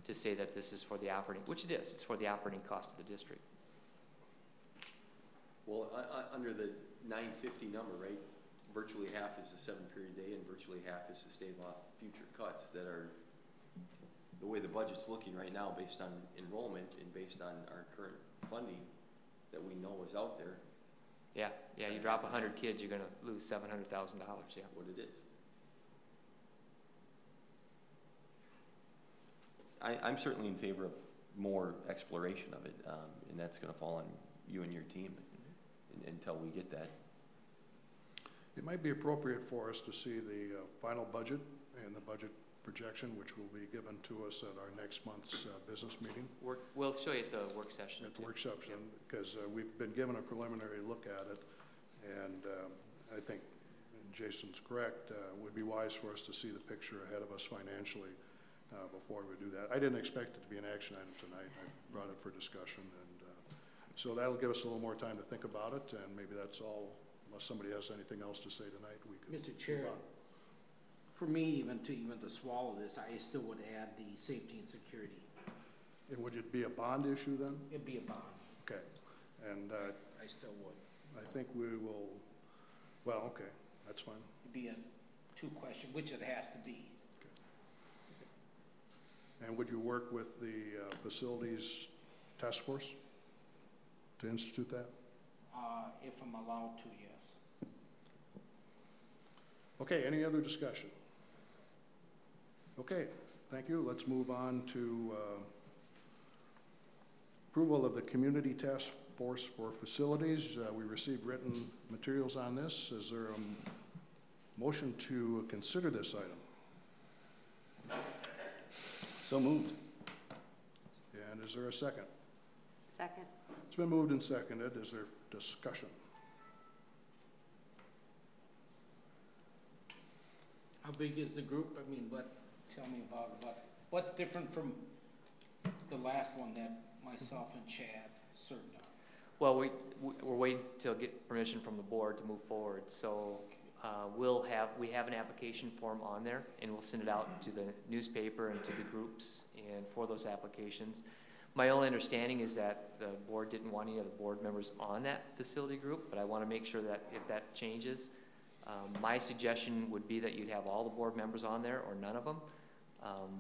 to say that this is for the operating, which it is, it's for the operating cost of the district? Well, under the 950 number, right, virtually half is the 7-period day and virtually half is to stave off future cuts that are the way the budget's looking right now based on enrollment and based on our current funding that we know is out there. Yeah, you drop 100 kids, you're going to lose $700,000, yeah. What it is. I'm certainly in favor of more exploration of it, and that's going to fall on you and your team until we get that. It might be appropriate for us to see the final budget and the budget projection, which will be given to us at our next month's business meeting. We'll show you at the work session. At the work session, because we've been given a preliminary look at it, and I think, and Jason's correct, it would be wise for us to see the picture ahead of us financially before we do that. I didn't expect it to be an action item tonight. I brought it for discussion, and so that'll give us a little more time to think about it, and maybe that's all. Unless somebody has anything else to say tonight, we could Mr. Chair, for me, even to swallow this, I still would add the safety and security. And would it be a bond issue then? It'd be a bond. Okay, and I still would. I think we will. Well, okay, that's fine. It'd be a 2 question, which it has to be. Okay. And would you work with the facilities task force to institute that? If I'm allowed to, yes. Okay, any other discussion? Okay, Thank you. Let's move on to approval of the Community Task Force for Facilities. We received written materials on this. Is there a motion to consider this item? So moved. And is there a second? Second. It's been moved and seconded. Is there discussion? How big is the group? I mean, tell me about what's different from the last one that myself and Chad served on? Well, we're waiting to get permission from the board to move forward. So we have an application form on there, and we'll send it out to the newspaper and to the groups and for those applications. My only understanding is that the board didn't want any of the board members on that facility group, but I want to make sure that if that changes, my suggestion would be that you'd have all the board members on there or none of them.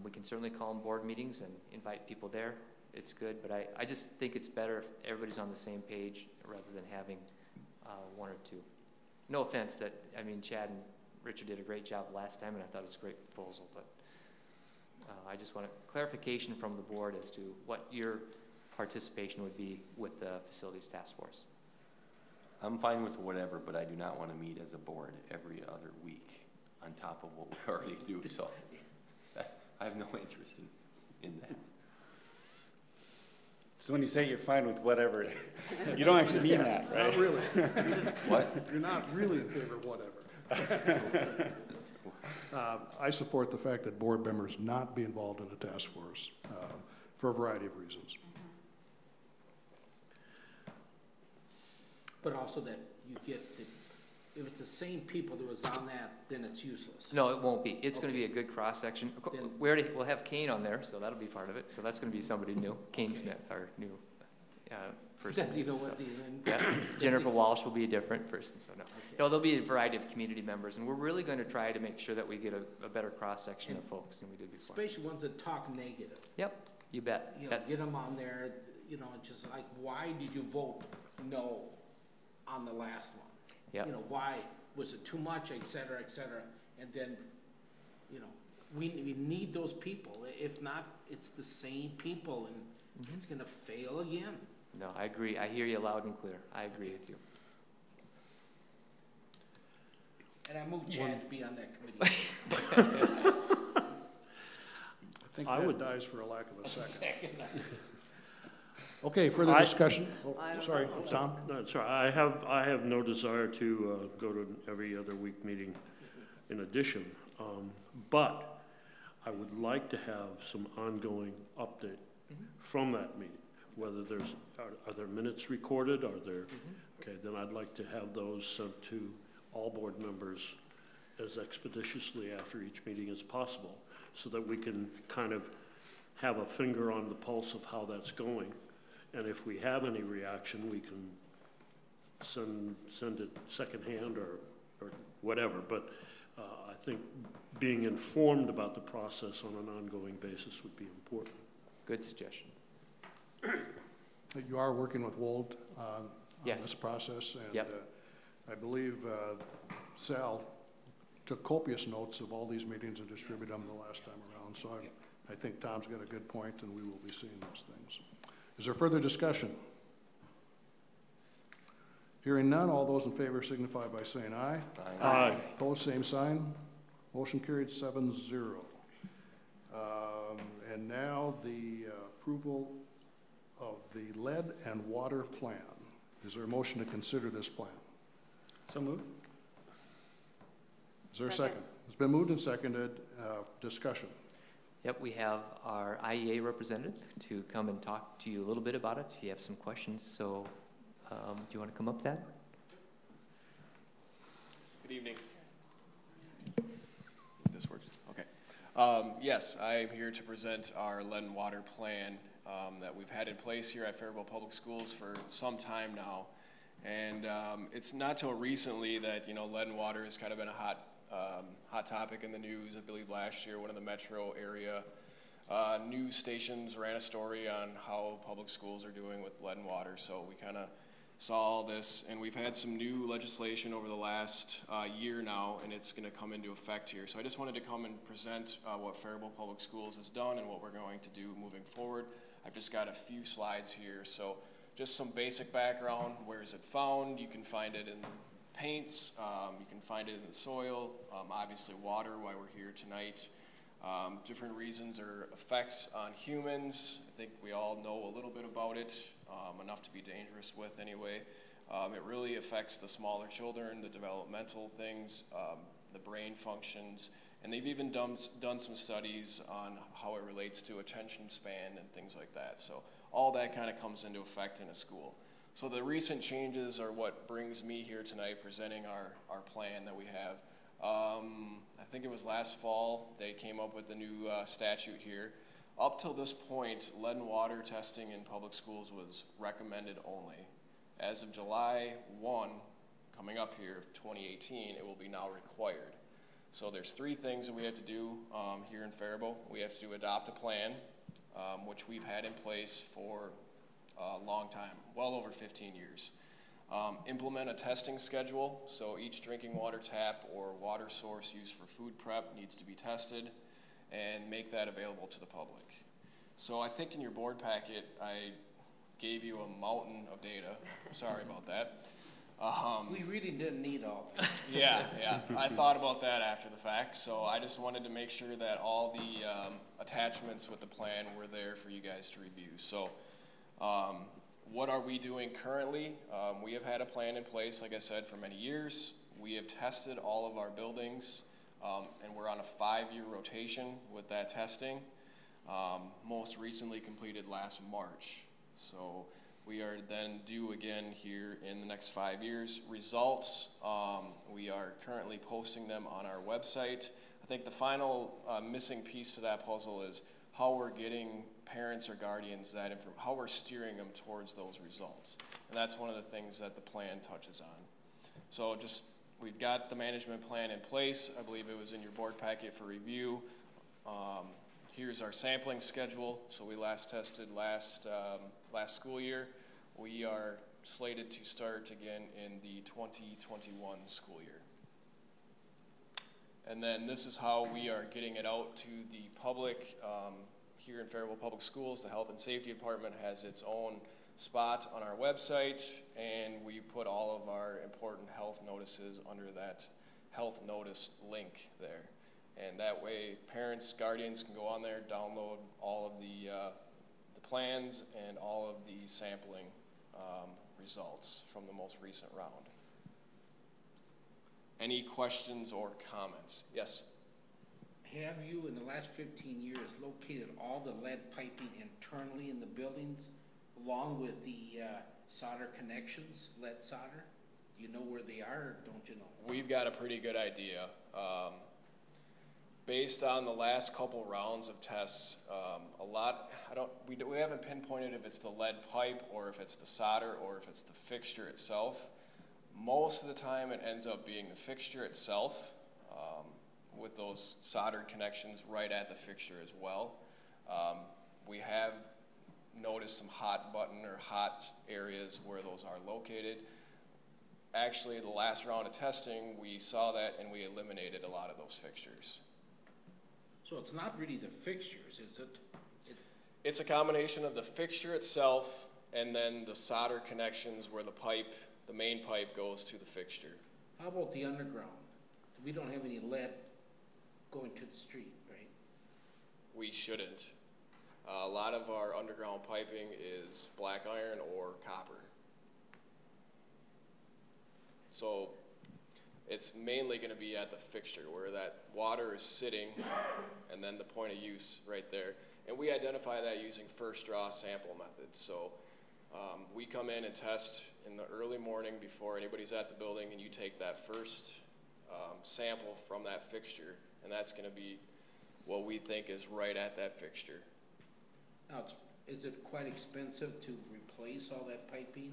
We can certainly call them board meetings and invite people there. It's good, but I just think it's better if everybody's on the same page rather than having one or two. No offense I mean, Chad and Richard did a great job last time, and I thought it was a great proposal, but I just want a clarification from the board as to what your participation would be with the Facilities Task Force. I'm fine with whatever, but I do not want to meet as a board every other week on top of what we already do, so I have no interest in that. So when you say you're fine with whatever, you don't actually mean that, right? Not really. What? You're not really in favor of whatever. I support the fact that board members not be involved in the task force for a variety of reasons. But also that you get, if it's the same people that was on that, then it's useless. No, it won't be. It's going to be a good cross-section. We'll have Kane on there, so that'll be part of it. So that's going to be somebody new. Kane Smith, our new person. You know what? Jennifer Walsh will be a different person, so no. Okay. No, there'll be a variety of community members, and we're really going to try to make sure that we get a better cross-section of folks than we did before. Especially ones that talk negative. Yep, you bet. You know, get them on there, you know, just like, why did you vote no on the last one? Yep. You know, why? Was it too much, et cetera, and then, you know, we need those people. If not, it's the same people, and it's going to fail again. No, I agree. I hear you loud and clear. I agree with you. And I moved Chad to be on that committee. I think that dies for a lack of a second. Okay, further discussion? Oh, sorry, Tom? No, sorry, I have no desire to go to every other week meeting in addition, but I would like to have some ongoing update from that meeting. Whether are there minutes recorded? Are there? Okay, then I'd like to have those sent to all board members as expeditiously after each meeting as possible, so that we can kind of have a finger on the pulse of how that's going. And if we have any reaction, we can send it secondhand or whatever. But I think being informed about the process on an ongoing basis would be important. Good suggestion. You are working with Wold on yes. this process, and yep. I believe Sal took copious notes of all these meetings and distributed them the last time around. So I think Tom's got a good point, and we will be seeing those things. Is there further discussion? Hearing none, all those in favor signify by saying aye. Aye. Aye. Opposed, same sign. Motion carried 7-0. And now the approval of the lead and water plan. Is there a motion to consider this plan? So moved. Is there a second? It's been moved and seconded. Discussion. Yep, we have our IEA representative to come and talk to you a little bit about it if you have some questions. So do you want to come up, Thad? Good evening. This works. Okay. Yes, I'm here to present our lead and water plan that we've had in place here at Faribault Public Schools for some time now. And it's not till recently that, you know, lead and water has kind of been a hot topic in the news. I believe last year one of the metro area news stations ran a story on how public schools are doing with lead and water. So we kind of saw all this, and we've had some new legislation over the last year now, and it's going to come into effect here. So I just wanted to come and present what Faribault Public Schools has done and what we're going to do moving forward. I've just got a few slides here. So just some basic background. Where is it found? You can find it in paints. You can find it in the soil. Obviously water, why we're here tonight. Different reasons or effects on humans. I think we all know a little bit about it, enough to be dangerous with anyway. It really affects the smaller children, the developmental things, the brain functions, and they've even done some studies on how it relates to attention span and things like that. So all that kind of comes into effect in a school. So the recent changes are what brings me here tonight presenting our plan that we have. I think it was last fall they came up with the new statute here. Up till this point, lead and water testing in public schools was recommended only. As of July 1, coming up here of 2018, it will be now required. So there's 3 things that we have to do here in Faribault. We have to adopt a plan, which we've had in place for a long time, well over 15 years. Implement a testing schedule, so each drinking water tap or water source used for food prep needs to be tested, and make that available to the public. So I think in your board packet, I gave you a mountain of data. Sorry about that. We really didn't need all that. Yeah. I thought about that after the fact, so I just wanted to make sure that all the attachments with the plan were there for you guys to review. So what are we doing currently? We have had a plan in place, like I said, for many years. We have tested all of our buildings, and we're on a 5-year rotation with that testing. Most recently completed last March. So we are then due again here in the next 5 years. Results, we are currently posting them on our website. I think the final missing piece to that puzzle is how we're getting parents or guardians that information, how we're steering them towards those results. And that's one of the things that the plan touches on. So we've got the management plan in place. I believe it was in your board packet for review. Here's our sampling schedule. So we last tested last school year. We are slated to start again in the 2021 school year. And then this is how we are getting it out to the public. Here in Faribault Public Schools, the Health and Safety Department has its own spot on our website, and we put all of our important health notices under that health notice link there. And that way, parents, guardians can go on there, download all of the plans and all of the sampling results from the most recent round. Any questions or comments? Yes? Have you, in the last 15 years, located all the lead piping internally in the buildings, along with the solder connections, lead solder? Do you know where they are, or don't you know? We've got a pretty good idea. Based on the last couple rounds of tests, we haven't pinpointed if it's the lead pipe or if it's the solder or if it's the fixture itself. Most of the time it ends up being the fixture itself, with those soldered connections right at the fixture as well. We have noticed some hot button or hot areas where those are located. Actually, the last round of testing, we saw that and we eliminated a lot of those fixtures. So it's not really the fixtures, is it? It's a combination of the fixture itself and then the solder connections where the main pipe goes to the fixture. How about the underground? We don't have any lead going to the street, right? We shouldn't. A lot of our underground piping is black iron or copper. So it's mainly going to be at the fixture where that water is sitting and then the point of use right there. And we identify that using first draw sample methods. So we come in and test in the early morning before anybody's at the building, and you take that first sample from that fixture, and that's going to be what we think is right at that fixture. Now, is it quite expensive to replace all that piping?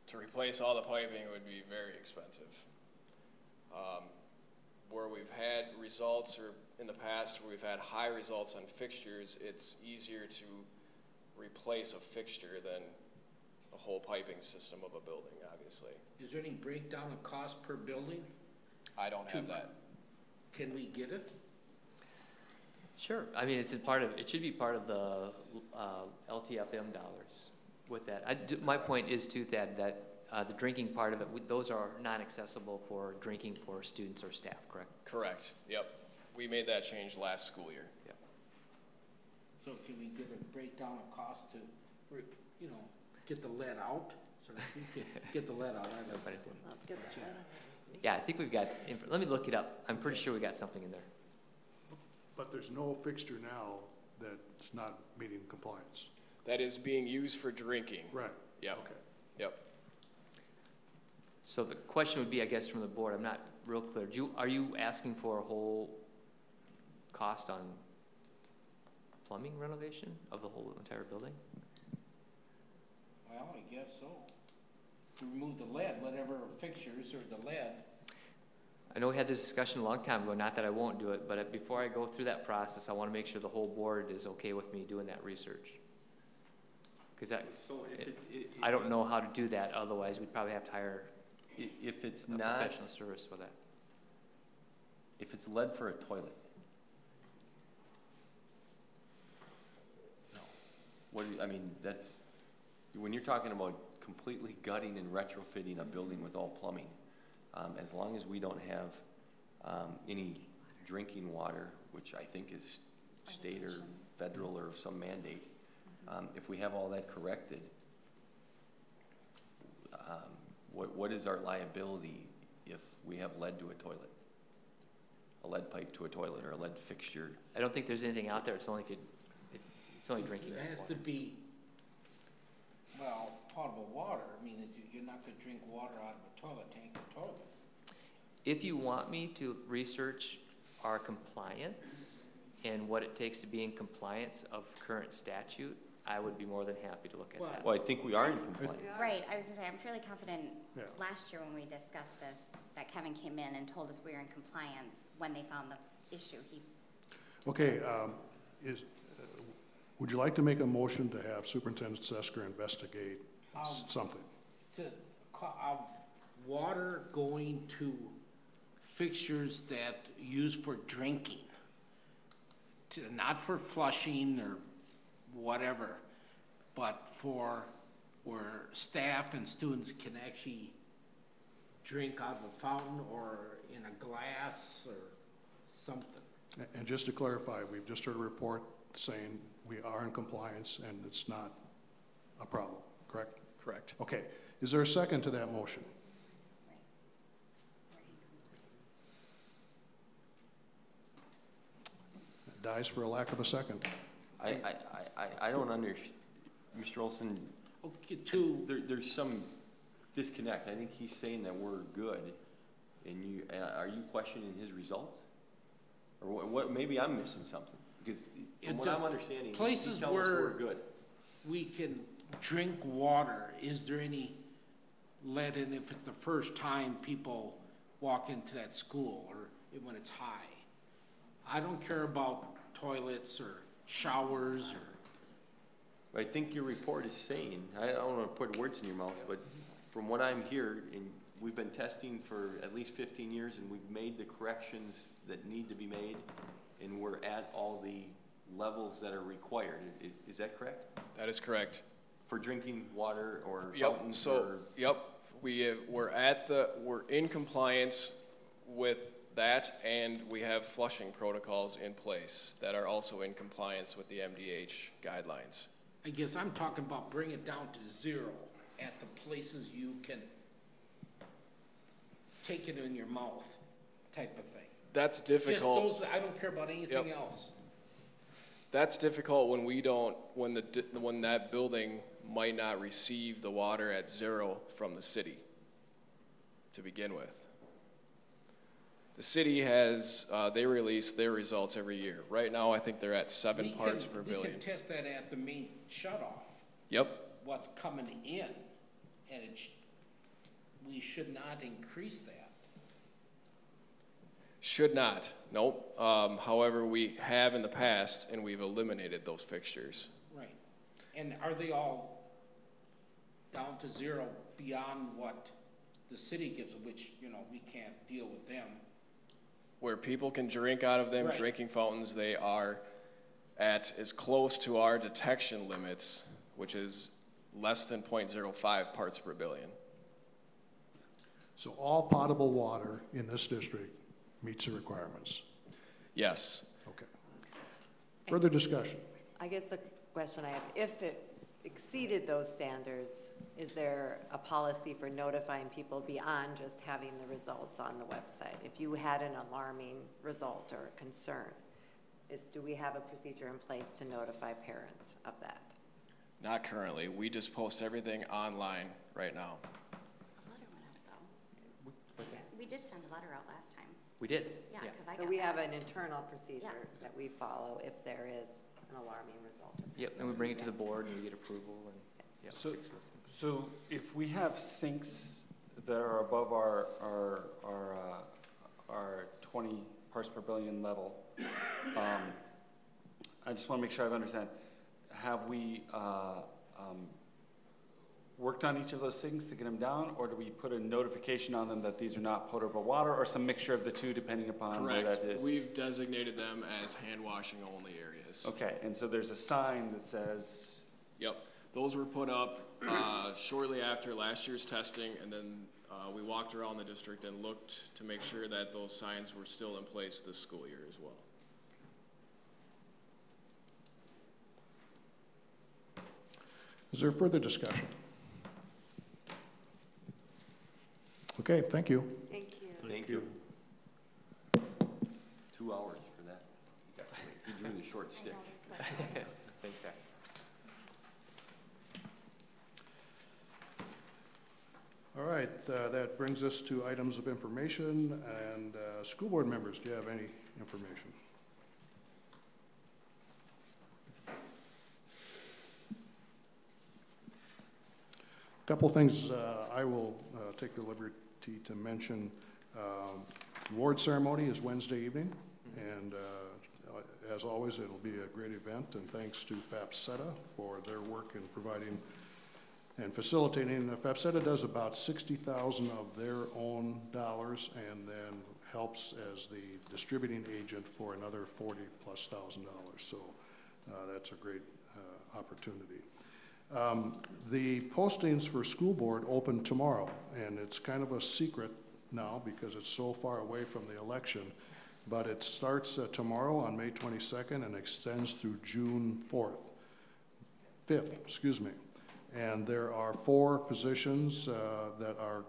To replace all the piping would be very expensive. Where we've had results, or in the past where we've had high results on fixtures, it's easier to replace a fixture than the whole piping system of a building, obviously. Is there any breakdown of cost per building? I don't have that. Can we get it? Sure. I mean, it's a part of, it should be part of the LTFM dollars with that. My point is too, Thad, that the drinking part of it, those are non-accessible for drinking for students or staff, correct? Correct, yep. We made that change last school year. Yep. So can we get a breakdown of cost to, you know, get the lead out? So that we can get the lead out. Let's get that. Yeah, I think we've got, let me look it up. I'm pretty sure we got something in there. But there's no fixture now that's not meeting compliance. That is being used for drinking. Right. Yep. Okay. Yep. So the question would be, I guess, from the board, I'm not real clear. Are you asking for a whole cost on plumbing renovation of the whole entire building? Well, I guess so. To remove the lead, whatever fixtures or the lead. I know we had this discussion a long time ago, not that I won't do it, but before I go through that process, I want to make sure the whole board is okay with me doing that research. Because I don't know how to do that, otherwise we'd probably have to hire if it's a not professional service for that. If it's lead for a toilet, no. What do you, I mean, that's, when you're talking about completely gutting and retrofitting a building with all plumbing, as long as we don't have any drinking water, which I think is state or federal or some mandate, if we have all that corrected, what is our liability if we have lead to a toilet? A lead pipe to a toilet or a lead fixture? I don't think there's anything out there. It's only if it's only drinking It has water. to be, well, potable water. I mean, you're not going to drink water out of a toilet tank or toilet. If you want me to research our compliance and what it takes to be in compliance of current statute, I would be more than happy to look at that. Well, I think we are in compliance. Right, I was gonna say, I'm fairly confident, Yeah. last year when we discussed this, that Kevin came in and told us we were in compliance when they found the issue. Okay, would you like to make a motion to have Superintendent Sesker investigate something? Of water going to fixtures that used for drinking, not for flushing or whatever, but for where staff and students can actually drink out of a fountain or in a glass or something. And just to clarify, we've just heard a report saying we are in compliance and it's not a problem, correct? Correct. Okay, is there a second to that motion? It dies for a lack of a second. I don't understand, Mr. Olson. Okay, there's some disconnect. I think he's saying that we're good, and are you questioning his results, or what? Maybe I'm missing something because from what I'm understanding, places he's telling us where we're good. We can drink water. Is there any lead in if it's the first time people walk into that school or when it's high? I don't care about toilets or showers or. I think your report is saying, I don't want to put words in your mouth, but from what I'm here, and we've been testing for at least 15 years, and we've made the corrections that need to be made, and we're at all the levels that are required. Is that correct? That is correct. For drinking water or Yep. fountains? So, yep, we're in compliance with that, and we have flushing protocols in place that are also in compliance with the MDH guidelines. I guess I'm talking about bring it down to zero at the places you can take it in your mouth type of thing. That's difficult. Just those, I don't care about anything else. That's difficult when when that building might not receive the water at zero from the city to begin with. The city has, they release their results every year. Right now, I think they're at 7 parts per billion. We can test that at the main shutoff. Yep. What's coming in, and we should not increase that. Should not, nope. However, we have in the past, and we've eliminated those fixtures. Right. And are they all down to zero beyond what the city gives, which, you know, we can't deal with them. Where people can drink out of them, Right. drinking fountains, they are at as close to our detection limits, which is less than 0.05 parts per billion. So all potable water in this district meets the requirements? Yes. Okay. Further discussion? I guess the question I have, if it exceeded those standards, is there a policy for notifying people beyond just having the results on the website? If you had an alarming result or a concern, do we have a procedure in place to notify parents of that? Not currently. We just post everything online right now. A letter went out, though. We did send a letter out last time. We did. Yeah, because I got So we have that. an internal procedure that we follow if there is an alarming result. Yep, and we bring it to the board and we get approval and, yep. So if we have sinks that are above our 20 parts per billion level, I just want to make sure I understand. Have we worked on each of those sinks to get them down, or do we put a notification on them that these are not potable water, or some mixture of the two depending upon where that is? We've designated them as hand washing only areas. Okay, and so there's a sign that says... Yep. Those were put up shortly after last year's testing, and then we walked around the district and looked to make sure that those signs were still in place this school year as well. Is there further discussion? Okay, thank you. Thank you. Thank you. 2 hours for that. You drew the short stick. Thanks, Zach. All right, that brings us to items of information, and school board members, do you have any information? A couple things I will take the liberty to mention. Award ceremony is Wednesday evening, and as always, it'll be a great event, and thanks to FAPSETA for their work in providing and facilitating. FAPSETA does about $60,000 of their own dollars, and then helps as the distributing agent for another $40,000+. So that's a great opportunity. The postings for school board open tomorrow, and it's kind of a secret now because it's so far away from the election, but it starts tomorrow on May 22nd and extends through June 5th, excuse me. And there are 4 positions that are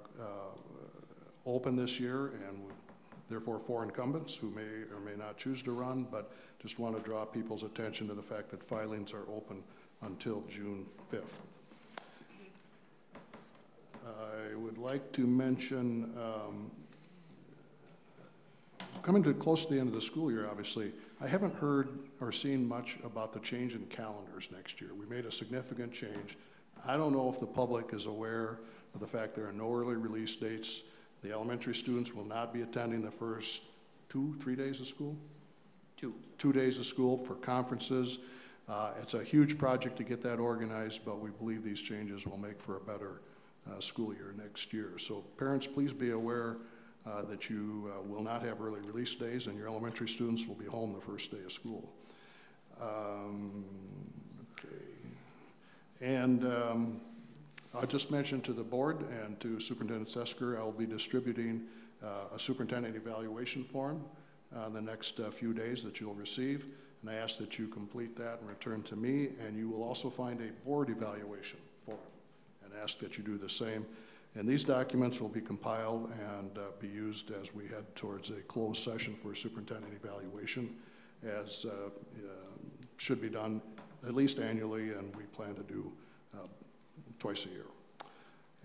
open this year, and therefore 4 incumbents who may or may not choose to run, but just want to draw people's attention to the fact that filings are open until June 5th. I would like to mention, coming to close to the end of the school year, obviously, I haven't heard or seen much about the change in calendars next year. We made a significant change. I don't know if the public is aware of the fact there are no early release dates. The elementary students will not be attending the first 2-3 days of school? 2 days of school for conferences. It's a huge project to get that organized, but we believe these changes will make for a better school year next year. So parents, please be aware that you will not have early release days, and your elementary students will be home the first day of school. And I'll just mention to the board and to Superintendent Sesker, I'll be distributing a superintendent evaluation form the next few days that you'll receive. And I ask that you complete that and return to me, and you will also find a board evaluation form and ask that you do the same. And these documents will be compiled and be used as we head towards a closed session for a superintendent evaluation, as should be done at least annually, and we plan to do twice a year.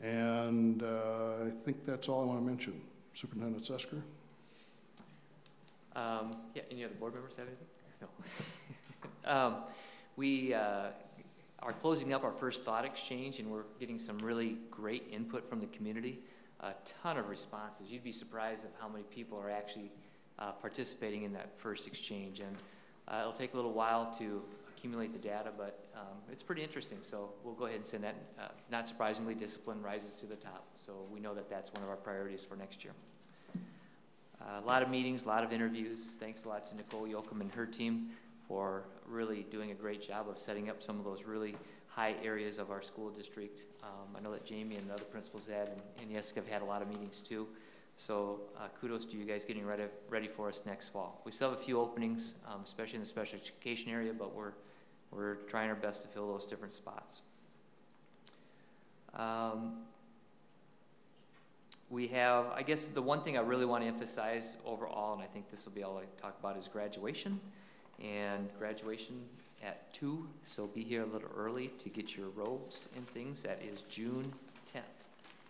And I think that's all I want to mention. Superintendent Sesker? Yeah, any other board members have anything? No. We are closing up our first thought exchange, and we're getting some really great input from the community. A ton of responses. You'd be surprised at how many people are actually participating in that first exchange, and it'll take a little while to accumulate the data, but it's pretty interesting. So we'll go ahead and send that. Not surprisingly, discipline rises to the top. So we know that that's one of our priorities for next year. A lot of meetings, a lot of interviews. Thanks a lot to Nicole Yoakum and her team for really doing a great job of setting up some of those really high areas of our school district. I know that Jamie and the other principals had, and Jessica have had a lot of meetings too. So kudos to you guys getting ready for us next fall. We still have a few openings, especially in the special education area, but we're trying our best to fill those different spots. We have, I guess the one thing I really want to emphasize overall, and I think this will be all I talk about, is graduation. And graduation at 2, so be here a little early to get your robes and things. That is June 10th.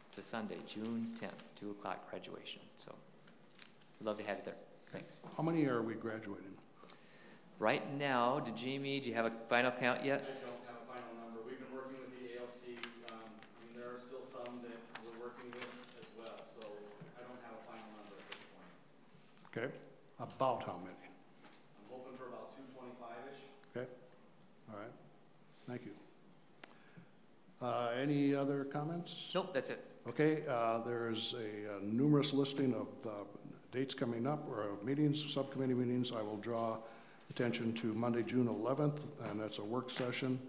It's a Sunday, June 10th, 2 o'clock graduation. So we'd love to have you there. Thanks. How many are we graduating? Right now, do you have a final count yet? I don't have a final number. We've been working with the ALC. There are still some that we're working with as well, so I don't have a final number at this point. Okay, about how many? I'm hoping for about 225-ish. Okay, all right, thank you. Any other comments? Nope, that's it. Okay, there is a numerous listing of dates coming up, or meetings, subcommittee meetings. I will draw attention to Monday, June 11th, and that's a work session.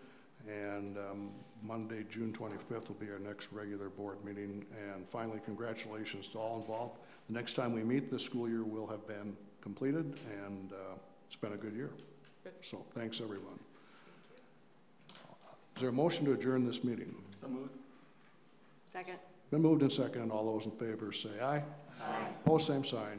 And Monday, June 25th will be our next regular board meeting. And finally, congratulations to all involved. The next time we meet, this school year will have been completed, and it's been a good year. So thanks, everyone. Is there a motion to adjourn this meeting? So moved. Second. Been moved and seconded. All those in favor say aye. Aye. Opposed, same sign.